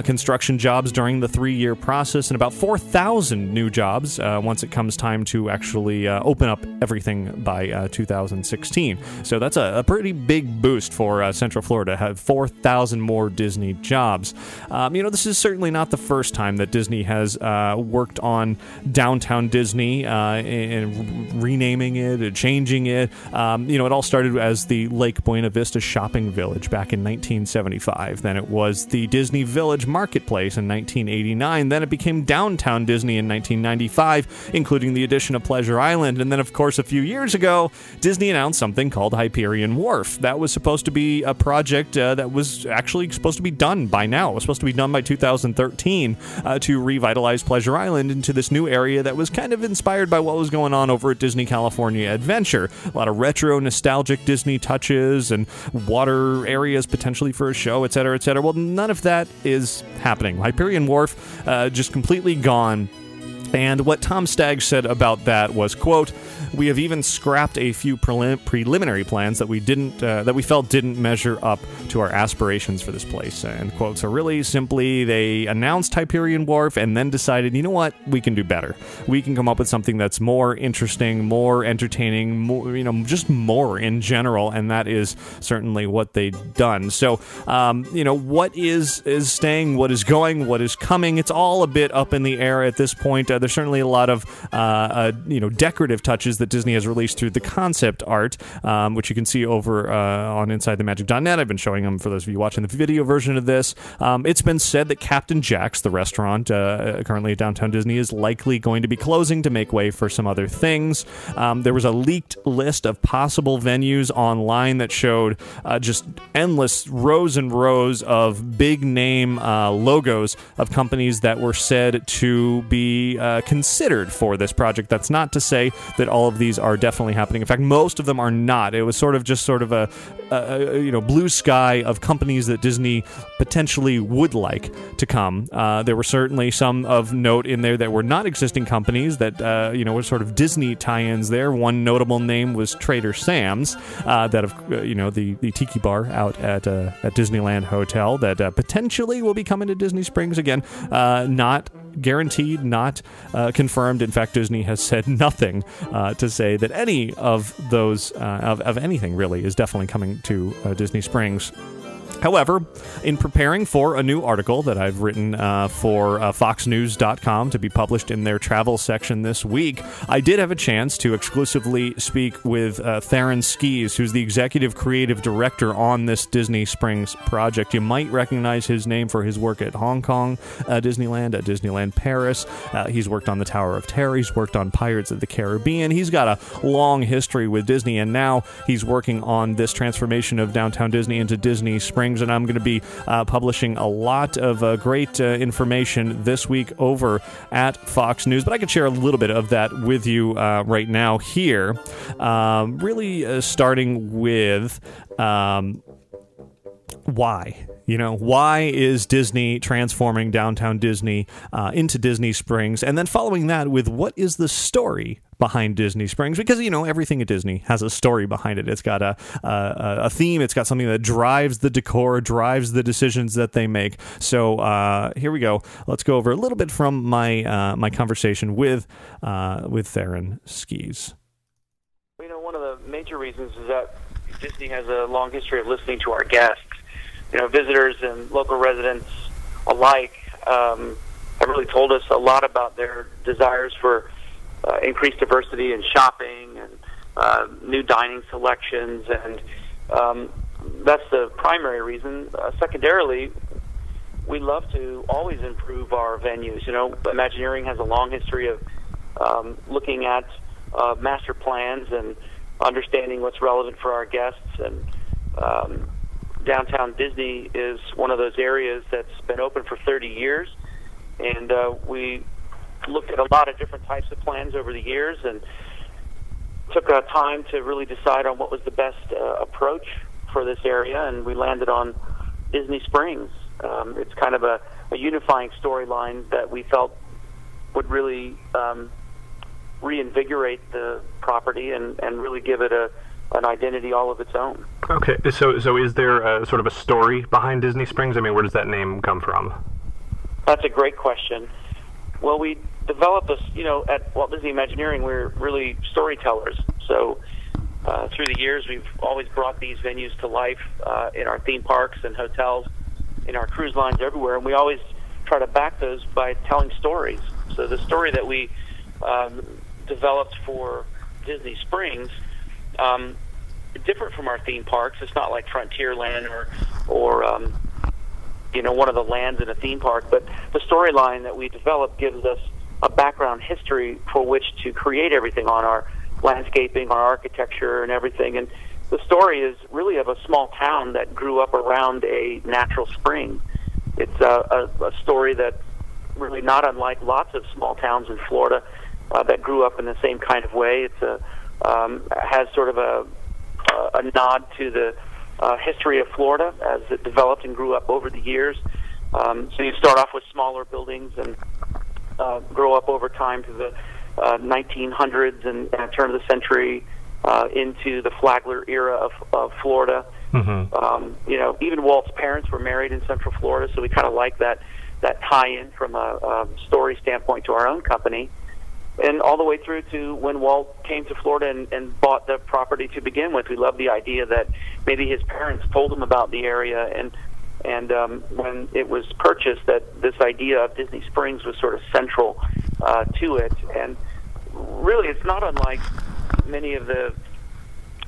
construction jobs during the 3-year process and about 4,000 new jobs once it comes time to actually open up everything by 2016. So that's a pretty big boost for Central Florida to have 4,000 more Disney jobs. This is certainly not the first time that Disney has worked on downtown Disney and renaming it, changing it. It all started as the Lake Buena Vista Shopping Village back in 1975. Then it was the Disney Village Marketplace in 1989. Then it became Downtown Disney in 1995, including the addition of Pleasure Island. And then, of course, a few years ago, Disney announced something called Hyperion Wharf. That was supposed to be a project that was actually supposed to be done by now. It was supposed to be done by 2013 to revitalize Pleasure Island into this new area that was kind of inspired by what was going on over at Disney California Adventure. A lot of retro, nostalgic Disney touches and water areas potentially for a show, et cetera, et cetera. Well, none of that is happening. Hyperion Wharf just completely gone. And what Tom Staggs said about that was, quote, "We have even scrapped a few preliminary plans that we felt didn't measure up to our aspirations for this place," end quote. So really simply, they announced Hyperion Wharf and then decided, you know what, we can do better. We can come up with something that's more interesting, more entertaining, more, just more in general, and that is certainly what they've done. So, what is staying, what is going, what is coming, it's all a bit up in the air at this point. There's certainly a lot of, decorative touches that Disney has released through the concept art, which you can see over on InsideTheMagic.net. I've been showing them for those of you watching the video version of this. It's been said that Captain Jack's, the restaurant currently at Downtown Disney, is likely going to be closing to make way for some other things. There was a leaked list of possible venues online that showed just endless rows and rows of big name logos of companies that were said to be considered for this project. That's not to say that all of these are definitely happening. In fact, most of them are not. It was sort of a blue sky of companies that Disney potentially would like to come. There were certainly some of note in there that were not existing companies that were sort of Disney tie-ins there. One notable name was Trader Sam's, the tiki bar out at Disneyland Hotel that potentially will be coming to Disney Springs again. Not guaranteed, not confirmed. In fact, Disney has said nothing to say that any of those of anything really is definitely coming to Disney Springs. However, in preparing for a new article that I've written for FoxNews.com to be published in their travel section this week, I did have a chance to exclusively speak with Theron Skees, who's the executive creative director on this Disney Springs project. You might recognize his name for his work at Hong Kong Disneyland, at Disneyland Paris. He's worked on the Tower of Terror. He's worked on Pirates of the Caribbean. He's got a long history with Disney, and now he's working on this transformation of Downtown Disney into Disney Springs. And I'm going to be publishing a lot of great information this week over at Fox News. But I could share a little bit of that with you right now here. Really starting with why. Why is Disney transforming Downtown Disney into Disney Springs? And then following that with what is the story behind Disney Springs? Because, everything at Disney has a story behind it. It's got a theme. It's got something that drives the decor, drives the decisions that they make. So here we go. Let's go over a little bit from my conversation with Theron Skees. One of the major reasons is that Disney has a long history of listening to our guests. Visitors and local residents alike have really told us a lot about their desires for increased diversity in shopping and new dining selections, and that's the primary reason. Secondarily, we love to always improve our venues. Imagineering has a long history of looking at master plans and understanding what's relevant for our guests, and Downtown Disney is one of those areas that's been open for 30 years, and we looked at a lot of different types of plans over the years and took time to really decide on what was the best approach for this area, and we landed on Disney Springs. It's kind of a unifying storyline that we felt would really reinvigorate the property and really give it an identity all of its own. Okay, so is there sort of a story behind Disney Springs? I mean, where does that name come from? That's a great question. Well, we developed this, at Walt Disney Imagineering, we're really storytellers. So through the years, we've always brought these venues to life in our theme parks and hotels, in our cruise lines, everywhere, and we always try to back those by telling stories. So the story that we developed for Disney Springs, different from our theme parks. It's not like Frontierland or one of the lands in a theme park, but the storyline that we developed gives us a background history for which to create everything on our landscaping, our architecture, and everything. And the story is really of a small town that grew up around a natural spring. It's a story that really not unlike lots of small towns in Florida that grew up in the same kind of way. It's has sort of a nod to the history of Florida as it developed and grew up over the years. So you start off with smaller buildings and grow up over time to the 1900s and turn of the century into the Flagler era of Florida. Mm-hmm. Even Walt's parents were married in Central Florida, so we kind of like that tie-in from a story standpoint to our own company. And all the way through to when Walt came to Florida and bought the property to begin with. We love the idea that maybe his parents told him about the area, and when it was purchased, that this idea of Disney Springs was sort of central to it. And really, it's not unlike many of the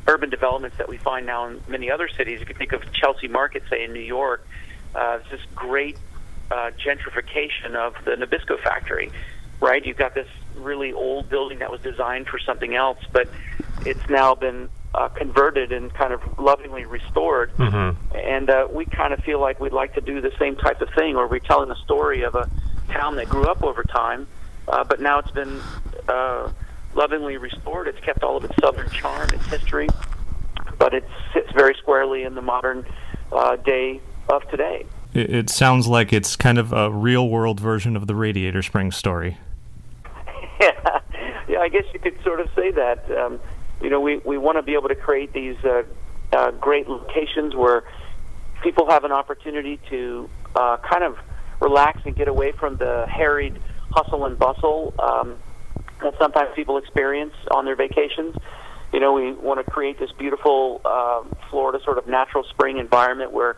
urban developments that we find now in many other cities. You can think of Chelsea Market, say, in New York. It's this great gentrification of the Nabisco factory, right? You've got this really old building that was designed for something else, but it's now been converted and kind of lovingly restored. Mm-hmm. And we kind of feel like we'd like to do the same type of thing, or we're telling the story of a town that grew up over time, but now it's been lovingly restored. It's kept all of its southern charm, its history, but it sits very squarely in the modern day of today. It sounds like it's kind of a real-world version of the Radiator Springs story. Yeah, I guess you could sort of say that. We want to be able to create these great locations where people have an opportunity to kind of relax and get away from the harried hustle and bustle that sometimes people experience on their vacations. We want to create this beautiful Florida sort of natural spring environment where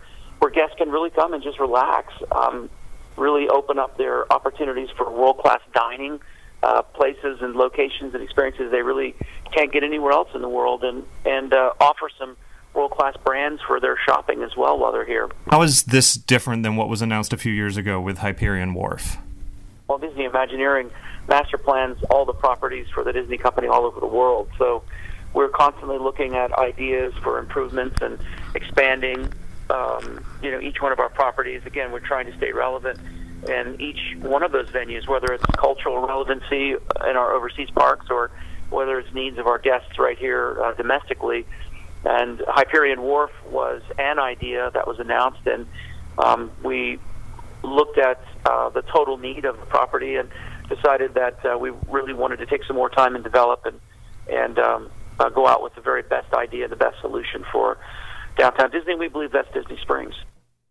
guests can really come and just relax, really open up their opportunities for world-class dining, places and locations and experiences they really can't get anywhere else in the world, and offer some world-class brands for their shopping as well while they're here. How is this different than what was announced a few years ago with Hyperion Wharf? Well, Disney Imagineering master plans all the properties for the Disney company all over the world, so we're constantly looking at ideas for improvements and expanding each one of our properties. Again, we're trying to stay relevant in each one of those venues, whether it's cultural relevancy in our overseas parks or whether it's needs of our guests right here domestically. And Hyperion Wharf was an idea that was announced, and we looked at the total need of the property and decided that we really wanted to take some more time and develop and go out with the very best idea, the best solution for downtown Disney. We believe that's Disney Springs.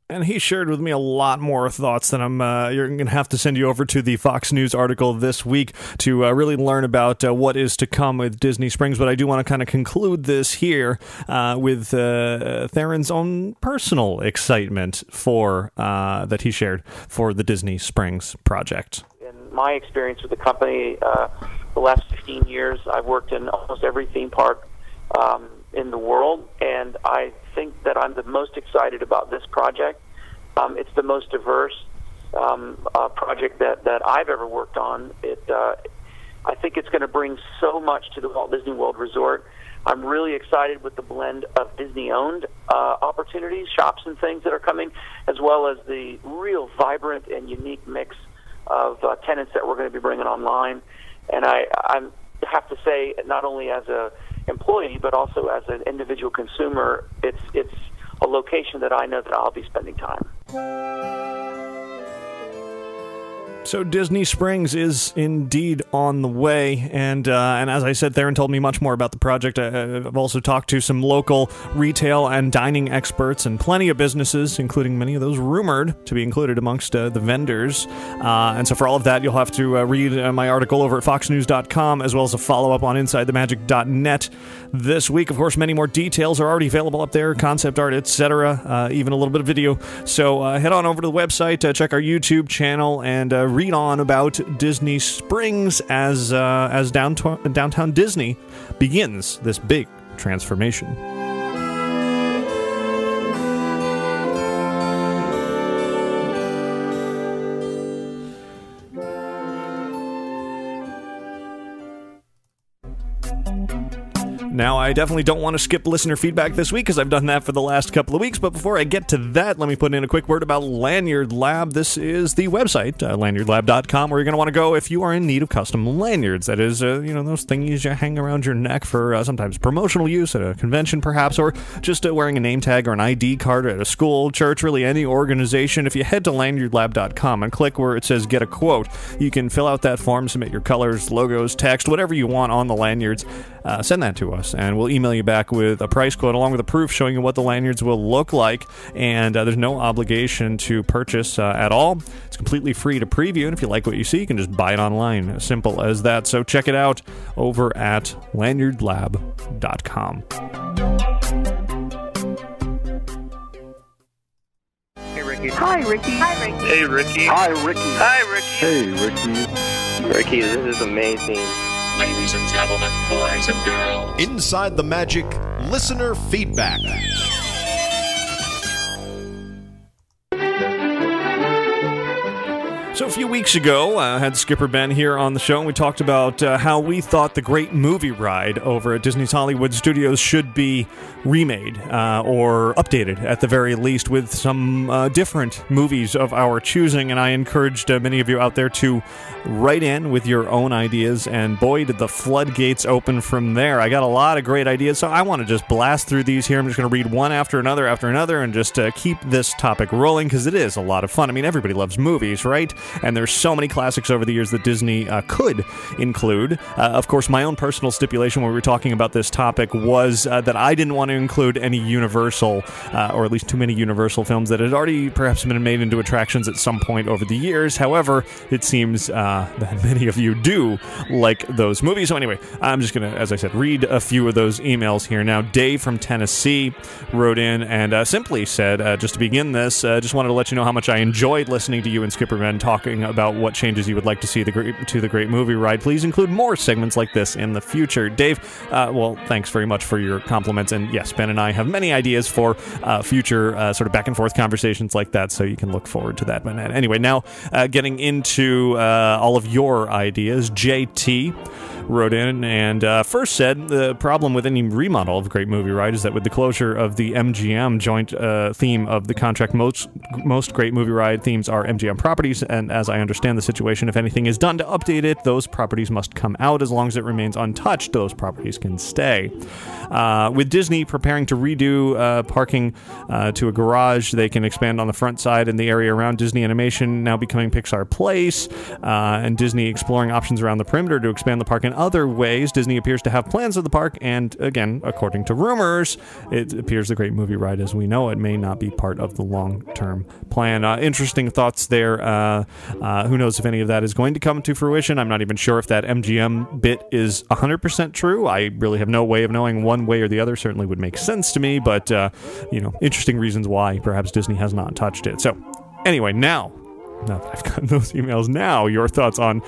And he shared with me a lot more thoughts than you're going to have to send you over to the Fox News article this week to really learn about what is to come with Disney Springs. But I do want to kind of conclude this here with Theron's own personal excitement for that he shared for the Disney Springs project. In my experience with the company, the last 15 years, I've worked in almost every theme park in the world, and I think that I'm the most excited about this project. It's the most diverse project that I've ever worked on. I think it's going to bring so much to the Walt Disney World Resort. I'm really excited with the blend of Disney-owned opportunities, shops and things that are coming, as well as the real vibrant and unique mix of tenants that we're going to be bringing online. And I have to say, not only as a employee, but also as an individual consumer, it's a location that I know that I'll be spending time. So Disney Springs is indeed on the way, and as I said, Theron told me much more about the project. I've also talked to some local retail and dining experts and plenty of businesses, including many of those rumored to be included amongst the vendors. And so for all of that, you'll have to read my article over at foxnews.com, as well as a follow-up on InsideTheMagic.net this week. Of course, many more details are already available up there, concept art, etc., even a little bit of video. So head on over to the website, check our YouTube channel, and read on about Disney Springs as downtown Disney begins this big transformation. Now, I definitely don't want to skip listener feedback this week because I've done that for the last couple of weeks, but before I get to that, let me put in a quick word about Lanyard Lab. This is the website, lanyardlab.com, where you're going to want to go if you are in need of custom lanyards. That is, those thingies you hang around your neck for sometimes promotional use at a convention, perhaps, or just wearing a name tag or an ID card at a school, church, really any organization. If you head to lanyardlab.com and click where it says Get a Quote, you can fill out that form, submit your colors, logos, text, whatever you want on the lanyards. Send that to us, and we'll email you back with a price quote along with a proof showing you what the lanyards will look like, and there's no obligation to purchase at all. It's completely free to preview, and if you like what you see, you can just buy it online. Simple as that. So check it out over at lanyardlab.com. Hey, Ricky. Hi, Ricky. Hi, Ricky. Hey, Ricky. Hi, Ricky. Hi, Ricky. Hey, Ricky. Ricky, this is amazing. Ladies and gentlemen, boys and girls. Inside the Magic listener feedback. So a few weeks ago, I had Skipper Ben here on the show, and we talked about how we thought the Great Movie Ride over at Disney's Hollywood Studios should be remade or updated, at the very least, with some different movies of our choosing. And I encouraged many of you out there to write in with your own ideas, and boy, did the floodgates open from there. I got a lot of great ideas, so I want to just blast through these here. I'm just going to read one after another, and just keep this topic rolling, because it is a lot of fun. I mean, everybody loves movies, right? And there's so many classics over the years that Disney could include. Of course, my own personal stipulation when we were talking about this topic was that I didn't want to include any Universal, or at least too many Universal films that had already perhaps been made into attractions at some point over the years. However, it seems that many of you do like those movies. So anyway, I'm just going to, as I said, read a few of those emails here. Now, Dave from Tennessee wrote in and simply said, just to begin this, just wanted to let you know how much I enjoyed listening to you and Skipper Ben talking about what changes you would like to see to the Great Movie Ride. Please include more segments like this in the future. Dave, well, thanks very much for your compliments. And yes, Ben and I have many ideas for future sort of back and forth conversations like that, so you can look forward to that. But anyway, now getting into all of your ideas, JT wrote in and first said the problem with any remodel of Great Movie Ride is that with the closure of the MGM joint theme of the contract, most Great Movie Ride themes are MGM properties, and as I understand the situation, if anything is done to update it, those properties must come out. As long as it remains untouched, those properties can stay. With Disney preparing to redo parking to a garage, they can expand on the front side and the area around Disney Animation now becoming Pixar Place, and Disney exploring options around the perimeter to expand the park in other ways. Disney appears to have plans of the park, and again, according to rumors, it appears the Great Movie Ride as we know it may not be part of the long-term plan. Interesting thoughts there. Who knows if any of that is going to come to fruition. I'm not even sure if that MGM bit is 100% true. I really have no way of knowing one way or the other. Certainly would make sense to me, but interesting reasons why perhaps Disney has not touched it. So anyway, now that I've gotten those emails, now your thoughts on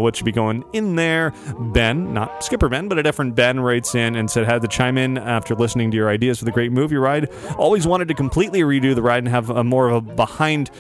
what should be going in there. Ben, not Skipper Ben, but a different Ben, writes in and said, had to chime in after listening to your ideas for the Great Movie Ride. Always wanted to completely redo the ride and have more of a behind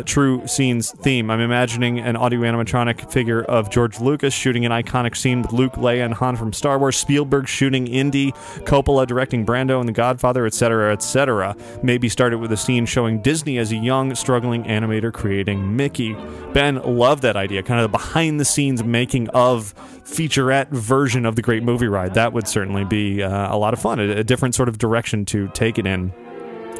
true scenes theme. I'm imagining an audio animatronic figure of George Lucas shooting an iconic scene with Luke, Leia, and Han from Star Wars, Spielberg shooting Indy, Coppola directing Brando and The Godfather, etc., etc. Maybe started with a scene showing Disney as a young, struggling animator creating Mickey. Ben loved that idea, kind of the behind-the-scenes making of featurette version of the Great Movie Ride. That would certainly be a lot of fun, a different sort of direction to take it in.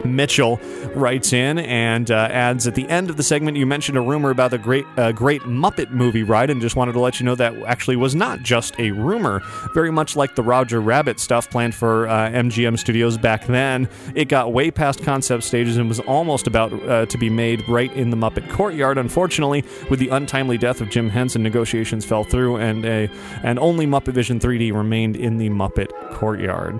Mitchell writes in and adds, at the end of the segment, you mentioned a rumor about the great Muppet movie ride, and just wanted to let you know that actually was not just a rumor. Very much like the Roger Rabbit stuff planned for MGM Studios back then, it got way past concept stages and was almost about to be made right in the Muppet Courtyard. Unfortunately, with the untimely death of Jim Henson, negotiations fell through, and only Muppet Vision 3D remained in the Muppet Courtyard.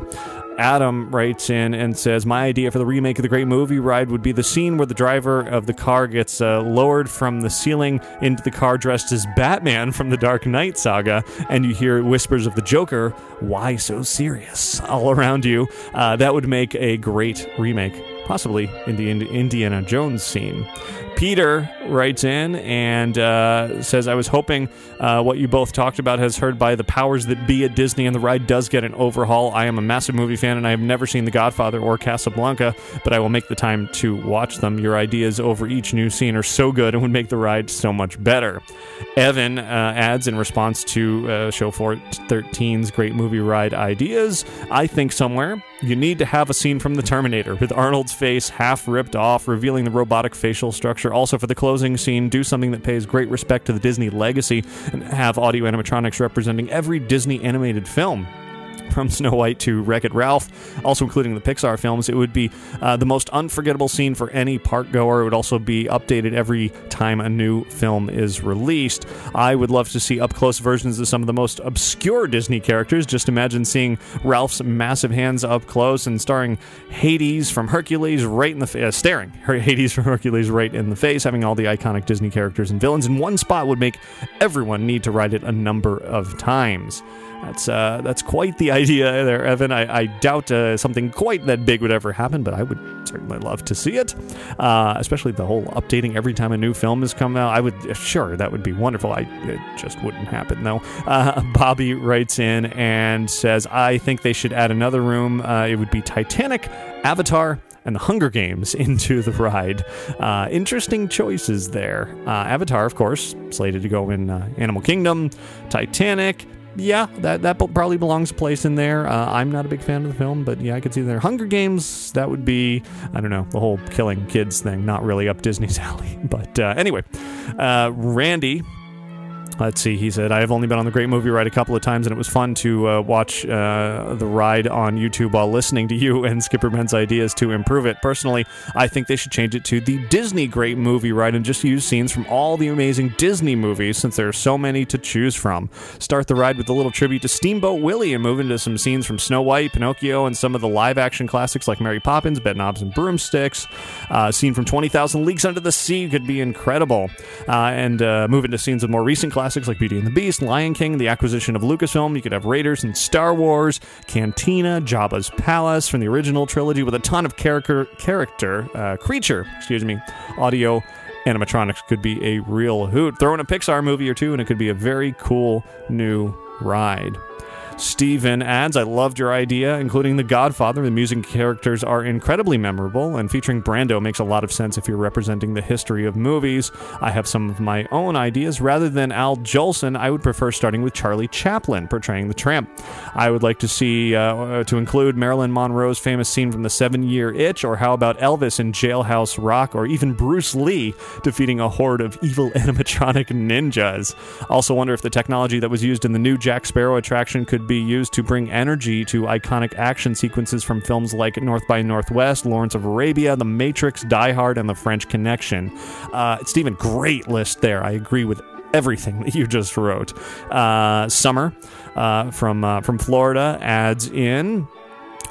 Adam writes in and says, my idea for the remake of the Great Movie Ride would be the scene where the driver of the car gets lowered from the ceiling into the car dressed as Batman from the Dark Knight saga, and you hear whispers of the Joker, why so serious, all around you. That would make a great remake, possibly in the Indiana Jones scene. Peter writes in and says, I was hoping what you both talked about has heard by the powers that be at Disney, and the ride does get an overhaul. I am a massive movie fan, and I have never seen The Godfather or Casablanca, but I will make the time to watch them. Your ideas over each new scene are so good and would make the ride so much better. Evan adds in response to Show 413's Great Movie Ride ideas, I think somewhere you need to have a scene from The Terminator with Arnold's face half ripped off, revealing the robotic facial structure. Also, for the closing scene, do something that pays great respect to the Disney legacy and have audio animatronics representing every Disney animated film. From Snow White to Wreck-It Ralph, also including the Pixar films. It would be the most unforgettable scene for any park goer. It would also be updated every time a new film is released. I would love to see up-close versions of some of the most obscure Disney characters. Just imagine seeing Ralph's massive hands up close and starring Hades from Hercules right in the staring Hades from Hercules right in the face. Having all the iconic Disney characters and villains in one spot would make everyone need to ride it a number of times. That's quite the idea there, Evan. I doubt something quite that big would ever happen, but I would certainly love to see it. Especially the whole updating every time a new film has come out. Sure, that would be wonderful. It just wouldn't happen, though. Bobby writes in and says, I think they should add another room. It would be Titanic, Avatar, and the Hunger Games into the ride. Interesting choices there. Avatar, of course, slated to go in Animal Kingdom. Titanic, yeah, that probably belongs a place in there. I'm not a big fan of the film, but yeah, I could see there. Hunger Games, that would be, I don't know, the whole killing kids thing, not really up Disney's alley. But anyway, Randy, let's see, he said, I have only been on the Great Movie Ride a couple of times, and it was fun to watch the ride on YouTube while listening to you and Skipper Ben's ideas to improve it. Personally, I think they should change it to the Disney Great Movie Ride and just use scenes from all the amazing Disney movies, since there are so many to choose from. Start the ride with a little tribute to Steamboat Willie and move into some scenes from Snow White, Pinocchio, and some of the live-action classics like Mary Poppins, Bedknobs and Broomsticks. A scene from 20,000 Leagues Under the Sea could be incredible. And move into scenes with more recent classics like Beauty and the Beast, Lion King, the acquisition of Lucasfilm. You could have Raiders and Star Wars, Cantina, Jabba's Palace from the original trilogy with a ton of creature, audio animatronics could be a real hoot. Throw in a Pixar movie or two and it could be a very cool new ride. Steven adds, I loved your idea, including The Godfather. The music characters are incredibly memorable, and featuring Brando makes a lot of sense if you're representing the history of movies. I have some of my own ideas. Rather than Al Jolson, I would prefer starting with Charlie Chaplin portraying the tramp. I would like to see to include Marilyn Monroe's famous scene from The 7-Year Itch, or how about Elvis in Jailhouse Rock, or even Bruce Lee defeating a horde of evil animatronic ninjas. Also wonder if the technology that was used in the new Jack Sparrow attraction could be used to bring energy to iconic action sequences from films like North by Northwest, Lawrence of Arabia, The Matrix, Die Hard, and The French Connection. Stephen, great list there. I agree with everything that you just wrote. Summer from Florida adds in,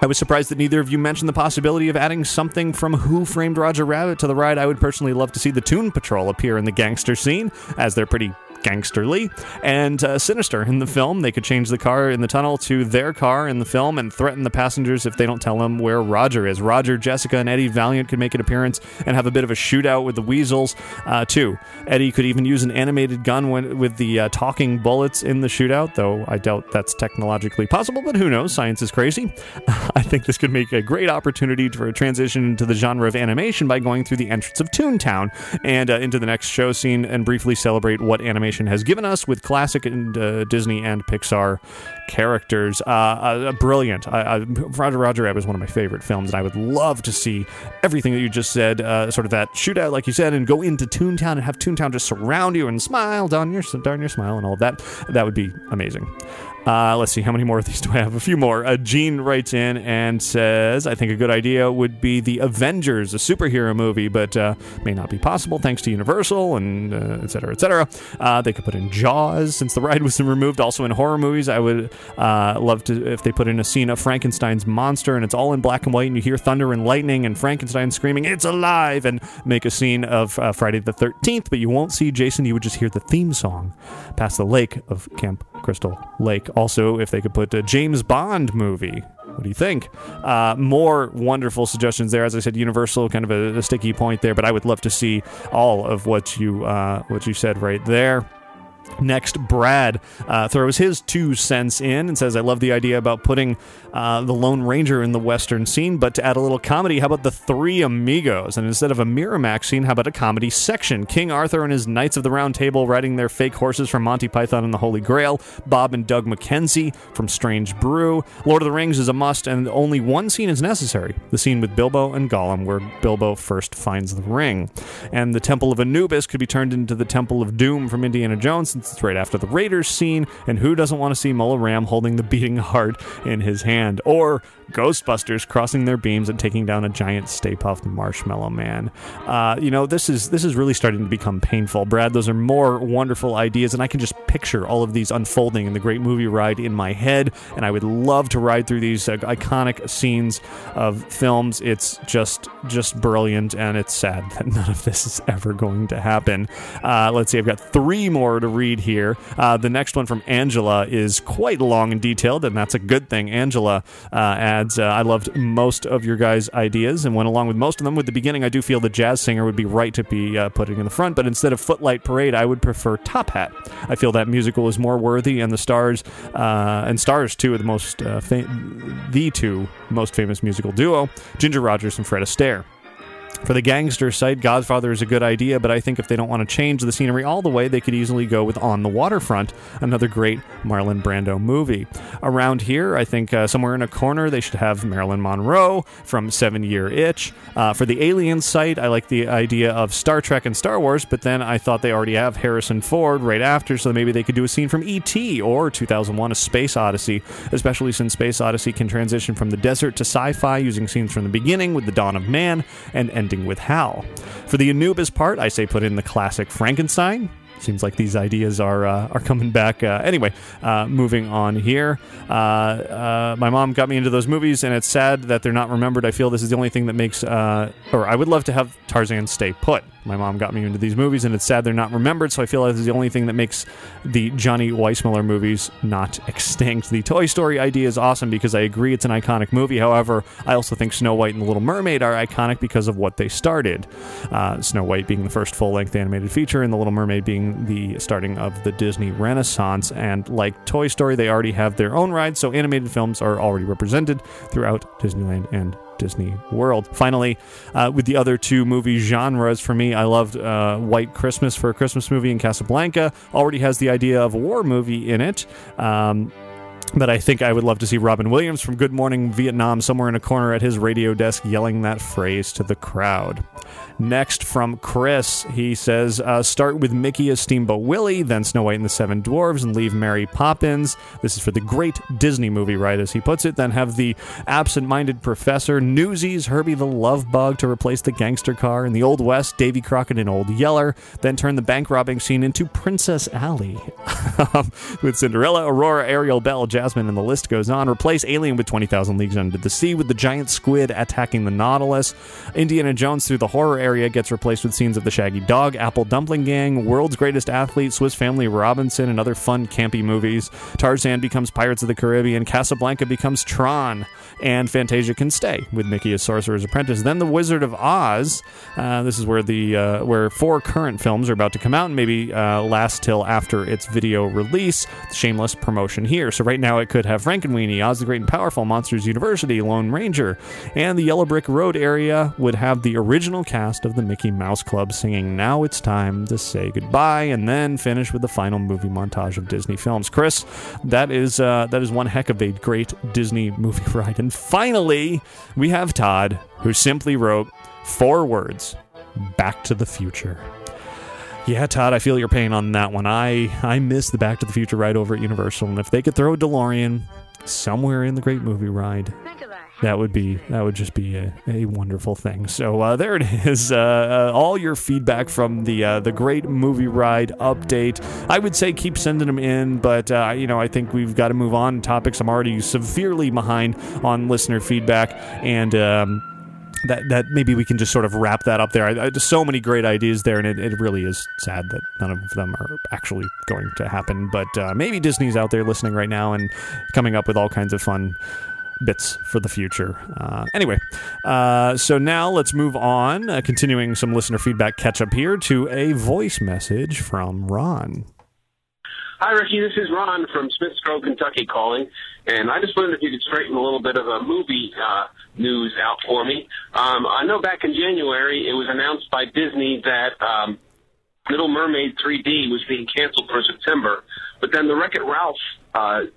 I was surprised that neither of you mentioned the possibility of adding something from Who Framed Roger Rabbit to the ride. I would personally love to see the Toon Patrol appear in the gangster scene, as they're pretty gangsterly and sinister in the film. They could change the car in the tunnel to their car in the film and threaten the passengers if they don't tell them where Roger is. Roger, Jessica, and Eddie Valiant could make an appearance and have a bit of a shootout with the weasels too. Eddie could even use an animated gun with the talking bullets in the shootout, though I doubt that's technologically possible, but who knows? Science is crazy. I think this could make a great opportunity for a transition into the genre of animation by going through the entrance of Toontown and into the next show scene and briefly celebrate what animation animation has given us with classic and Disney and Pixar characters. Brilliant. Roger Rabbit is one of my favorite films, and I would love to see everything that you just said, sort of that shootout, like you said, and go into Toontown and have Toontown just surround you and smile, darn your smile and all of that. That would be amazing. Let's see, how many more of these do I have? A few more. Gene writes in and says, I think a good idea would be the Avengers, a superhero movie, but may not be possible thanks to Universal and et cetera, et cetera. They could put in Jaws, since the ride was removed. Also in horror movies, I would love to if they put in a scene of Frankenstein's monster and it's all in black and white and you hear thunder and lightning and Frankenstein screaming, "It's alive!" and make a scene of Friday the 13th, but you won't see Jason. You would just hear the theme song past the lake of Camp Crystal Lake. Also, if they could put a James Bond movie, what do you think? More wonderful suggestions there. As I said, Universal, kind of a sticky point there, but I would love to see all of what you said right there. Next, Brad throws his 2 cents in and says, I love the idea about putting the Lone Ranger in the Western scene, but to add a little comedy, how about the Three Amigos? And instead of a Miramax scene, how about a comedy section? King Arthur and his Knights of the Round Table riding their fake horses from Monty Python and the Holy Grail, Bob and Doug McKenzie from Strange Brew. Lord of the Rings is a must, and only one scene is necessary, the scene with Bilbo and Gollum, where Bilbo first finds the ring. And the Temple of Anubis could be turned into the Temple of Doom from Indiana Jones, since it's right after the Raiders scene, and who doesn't want to see Mullah Ram holding the beating heart in his hand? Or Ghostbusters crossing their beams and taking down a giant Stay Puft Marshmallow Man. This is really starting to become painful. Brad, those are more wonderful ideas, and I can just picture all of these unfolding in the Great Movie Ride in my head, and I would love to ride through these iconic scenes of films. It's just brilliant, and it's sad that none of this is ever going to happen. Let's see, I've got 3 more to read here. The next one from Angela is quite long and detailed, and that's a good thing. Angela adds, I loved most of your guys' ideas and went along with most of them. With the beginning, I do feel the jazz singer would be right to be putting in the front, but instead of Footlight Parade, I would prefer Top Hat. I feel that musical is more worthy, and the Stars, and Stars, too, are the 2 most famous musical duo, Ginger Rogers and Fred Astaire. For the gangster site, Godfather is a good idea, but I think if they don't want to change the scenery all the way, they could easily go with On the Waterfront, another great Marlon Brando movie. Around here, I think somewhere in a corner, they should have Marilyn Monroe from 7 Year Itch. For the Alien site, I like the idea of Star Trek and Star Wars, but then I thought they already have Harrison Ford right after, so maybe they could do a scene from E.T. or 2001: A Space Odyssey, especially since Space Odyssey can transition from the desert to sci-fi using scenes from the beginning with the dawn of man and ending with Hal. For the Anubis part, I say put in the classic Frankenstein. Seems like these ideas are coming back. Anyway, moving on here. My mom got me into those movies, and it's sad that they're not remembered. I feel this is the only thing that makes, or I would love to have Tarzan stay put. My mom got me into these movies, and it's sad they're not remembered, so I feel like this is the only thing that makes the Johnny Weissmuller movies not extinct. The Toy Story idea is awesome because I agree it's an iconic movie. However, I also think Snow White and the Little Mermaid are iconic because of what they started. Snow White being the first full-length animated feature, and the Little Mermaid being the starting of the Disney Renaissance. And like Toy Story, they already have their own rides, so animated films are already represented throughout Disneyland and Disney World. Finally, with the other 2 movie genres, for me, I loved White Christmas for a Christmas movie, and Casablanca already has the idea of a war movie in it. But I think I would love to see Robin Williams from Good Morning Vietnam somewhere in a corner at his radio desk yelling that phrase to the crowd. Next from Chris, he says, start with Mickey as Steamboat Willie, then Snow White and the Seven Dwarves, and leave Mary Poppins. This is for the great Disney movie, right, as he puts it. Then have the absent-minded professor, Newsies, Herbie the Love Bug to replace the gangster car. In the Old West, Davy Crockett and Old Yeller. Then turn the bank robbing scene into Princess Alley. With Cinderella, Aurora, Ariel, Belle, Jasmine, and the list goes on. Replace Alien with 20,000 Leagues Under the Sea with the giant squid attacking the Nautilus. Indiana Jones through the horror area gets replaced with scenes of the Shaggy Dog, Apple Dumpling Gang, World's Greatest Athlete, Swiss Family Robinson, and other fun, campy movies. Tarzan becomes Pirates of the Caribbean, Casablanca becomes Tron, and Fantasia can stay with Mickey as Sorcerer's Apprentice. Then The Wizard of Oz. This is where where 4 current films are about to come out and maybe last till after its video release. Shameless promotion here. So right now it could have Frankenweenie, Oz the Great and Powerful, Monsters University, Lone Ranger, and the Yellow Brick Road area would have the original cast cast of the Mickey Mouse Club singing "Now It's Time to Say Goodbye," and then finish with the final movie montage of Disney films. Chris, that is one heck of a great Disney movie ride. And finally, we have Todd, who simply wrote 4 words: Back to the Future. Yeah, Todd, I feel your pain on that one. I miss the Back to the Future ride over at Universal, and if they could throw a DeLorean somewhere in the great movie ride, that would just be a wonderful thing. So there it is. All your feedback from the great movie ride update. I would say keep sending them in, but I think we've got to move on topics. I'm already severely behind on listener feedback, and that maybe we can just sort of wrap that up there. I just so many great ideas there, and it really is sad that none of them are actually going to happen. But maybe Disney's out there listening right now and coming up with all kinds of fun bits for the future. Anyway, so now let's move on, continuing some listener feedback catch-up here, to a voice message from Ron. Hi, Ricky. This is Ron from Smiths Grove, Kentucky calling, and I just wondered if you could straighten a little bit of a movie news out for me. I know back in January it was announced by Disney that Little Mermaid 3D was being canceled for September, but then the Wreck-It Ralph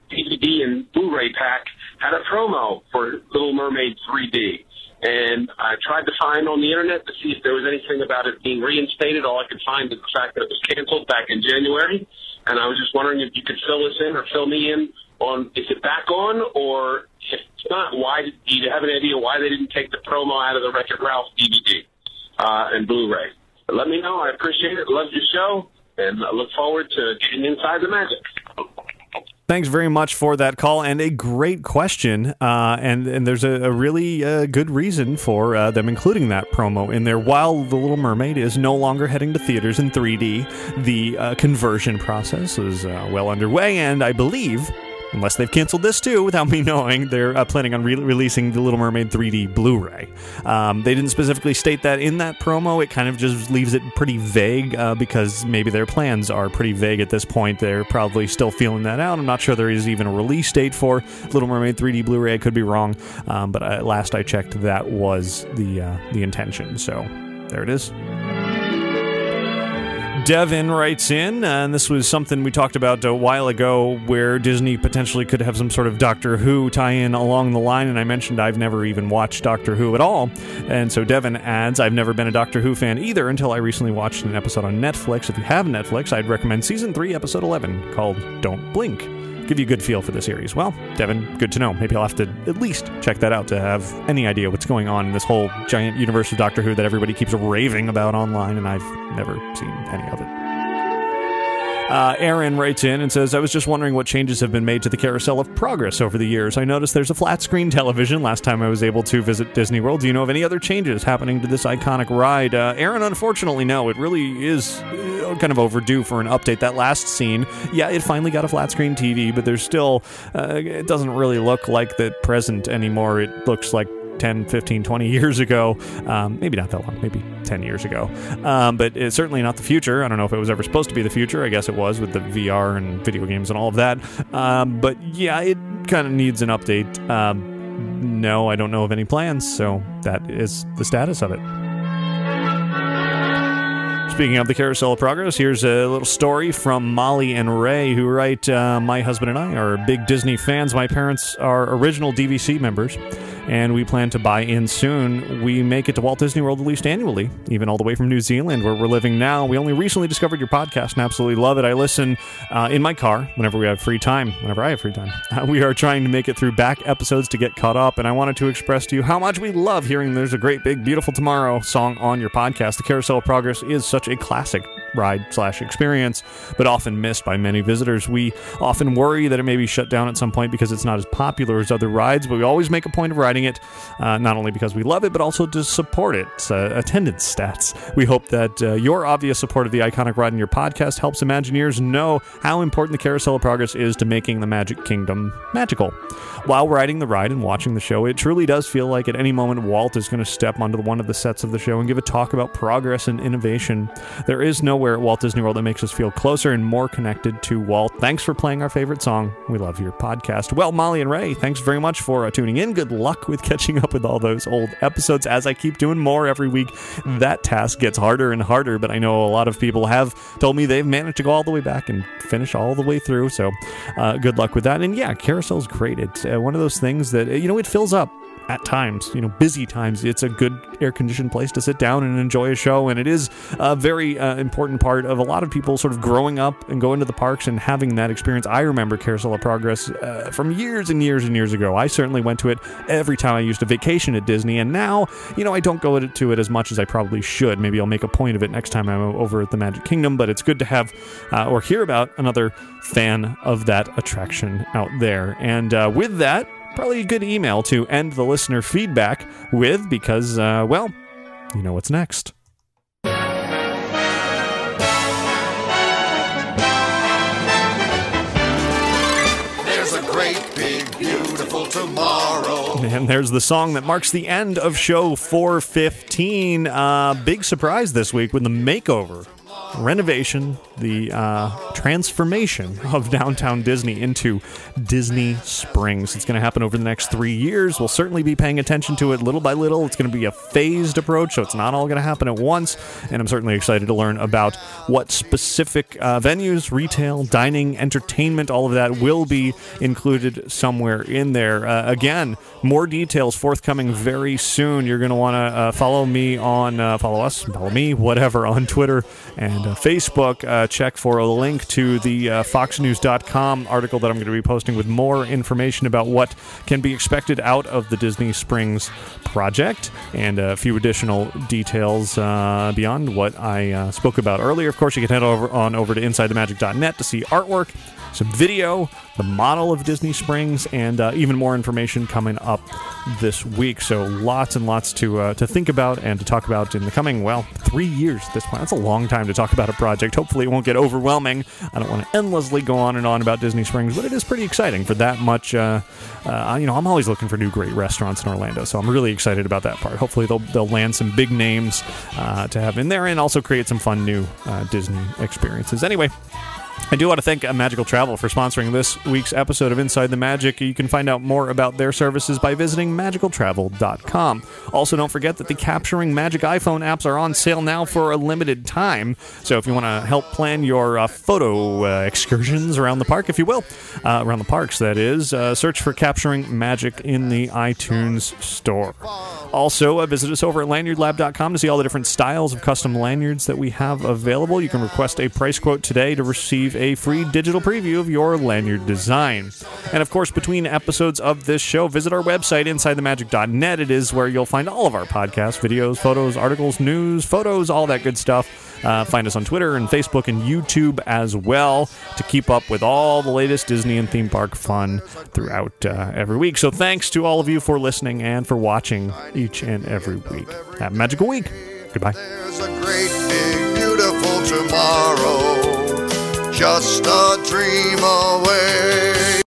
DVD and Blu-ray pack had a promo for Little Mermaid 3D. And I tried to find on the internet to see if there was anything about it being reinstated. All I could find was the fact that it was canceled back in January. And I was just wondering if you could fill us in or fill me in on, is it back on, or if it's not, why, do you have an idea why they didn't take the promo out of the Wreck-It Ralph DVD and Blu-ray? But let me know. I appreciate it. Love your show, and I look forward to getting inside the magic. Thanks very much for that call, and a great question. And there's a really good reason for them including that promo in there. While The Little Mermaid is no longer heading to theaters in 3D, the conversion process is well underway, and I believe, unless they've canceled this too without me knowing, they're planning on releasing The Little Mermaid 3D Blu-ray. They didn't specifically state that in that promo. It kind of just leaves it pretty vague because maybe their plans are pretty vague at this point. They're probably still feeling that out. I'm not sure there is even a release date for Little Mermaid 3D Blu-ray. I could be wrong, but last I checked, that was the intention. So there it is. Devin writes in, and this was something we talked about a while ago, where Disney potentially could have some sort of Doctor Who tie-in along the line, and I mentioned I've never even watched Doctor Who at all, and so Devin adds, I've never been a Doctor Who fan either until I recently watched an episode on Netflix. If you have Netflix, I'd recommend Season 3, Episode 11, called Don't Blink. Give you a good feel for the series. Well, Devin, good to know. Maybe I'll have to at least check that out to have any idea what's going on in this whole giant universe of Doctor Who that everybody keeps raving about online, and I've never seen any of it. Aaron writes in and says, I was just wondering what changes have been made to the Carousel of Progress over the years. I noticed there's a flat screen television last time I was able to visit Disney World. Do you know of any other changes happening to this iconic ride? Aaron, unfortunately, no. It really is kind of overdue for an update. That last scene, yeah, it finally got a flat screen TV, but there's still, it doesn't really look like the present anymore. It looks like 10, 15, 20 years ago. Maybe not that long, maybe 10 years ago. But it's certainly not the future. I don't know if it was ever supposed to be the future. I guess it was with the VR and video games and all of that. But yeah, it kind of needs an update. No, I don't know of any plans, so that is the status of it. Speaking of the Carousel of Progress, here's a little story from Molly and Ray, who write, my husband and I are big Disney fans. My parents are original DVC members, and we plan to buy in soon. We make it to Walt Disney World at least annually, even all the way from New Zealand, where we're living now. We only recently discovered your podcast and absolutely love it. I listen in my car whenever we have free time, whenever I have free time. We are trying to make it through back episodes to get caught up, and I wanted to express to you how much we love hearing There's a Great Big Beautiful Tomorrow song on your podcast. The Carousel of Progress is such a classic ride/experience, but often missed by many visitors. We often worry that it may be shut down at some point because it's not as popular as other rides, but we always make a point of riding it, not only because we love it, but also to support its attendance stats. We hope that your obvious support of the iconic ride in your podcast helps Imagineers know how important the Carousel of Progress is to making the Magic Kingdom magical. While riding the ride and watching the show, it truly does feel like at any moment Walt is going to step onto one of the sets of the show and give a talk about progress and innovation. There is no nowhere at Walt Disney World that makes us feel closer and more connected to Walt. Thanks for playing our favorite song. We love your podcast. Well, Molly and Ray, thanks very much for tuning in. Good luck with catching up with all those old episodes. As I keep doing more every week, that task gets harder and harder, but I know a lot of people have told me they've managed to go all the way back and finish all the way through, so good luck with that. And yeah, Carousel's great. It's one of those things that, it fills up at times, busy times. It's a good air-conditioned place to sit down and enjoy a show, and it is a very important part of a lot of people sort of growing up and going to the parks and having that experience. I remember Carousel of Progress from years and years and years ago. I certainly went to it every time I used a vacation at Disney, and now, I don't go to it as much as I probably should. Maybe I'll make a point of it next time I'm over at the Magic Kingdom, but it's good to have or hear about another fan of that attraction out there. And with that, probably a good email to end the listener feedback with, because, you know what's next. There's a great, big, beautiful tomorrow. And there's the song that marks the end of show 415. Big surprise this week with the makeover, renovation, the transformation of downtown Disney into Disney Springs. It's going to happen over the next 3 years. We'll certainly be paying attention to it little by little. It's going to be a phased approach, so it's not all going to happen at once. And I'm certainly excited to learn about what specific venues, retail, dining, entertainment, all of that will be included somewhere in there. Again, more details forthcoming very soon. You're going to want to follow me on, follow me, whatever, on Twitter and Facebook. Check for a link to the foxnews.com article that I'm going to be posting with more information about what can be expected out of the Disney Springs project and a few additional details beyond what I spoke about earlier. Of course, you can head over to InsideTheMagic.net to see artwork, some video, the model of Disney Springs, and even more information coming up this week. So lots and lots to think about and to talk about in the coming, 3 years at this point. That's a long time to talk about a project. Hopefully it won't get overwhelming. I don't want to endlessly go on and on about Disney Springs, but it is pretty exciting for that much. I'm always looking for new great restaurants in Orlando, so I'm really excited about that part. Hopefully they'll land some big names to have in there and also create some fun new Disney experiences. Anyway, I do want to thank Magical Travel for sponsoring this week's episode of Inside the Magic. You can find out more about their services by visiting magicaltravel.com. Also, don't forget that the Capturing Magic iPhone apps are on sale now for a limited time. So if you want to help plan your photo excursions around the park, if you will, around the parks, that is, search for Capturing Magic in the iTunes store. Also, visit us over at lanyardlab.com to see all the different styles of custom lanyards that we have available. You can request a price quote today to receive a free digital preview of your lanyard design. And of course, between episodes of this show, visit our website, InsideTheMagic.net. It is where you'll find all of our podcasts, videos, photos, articles, news, photos, all that good stuff. Find us on Twitter and Facebook and YouTube as well to keep up with all the latest Disney and theme park fun throughout every week. So thanks to all of you for listening and for watching each and every week. Have a magical week. Goodbye. There's a great, big, beautiful tomorrow, just a dream away.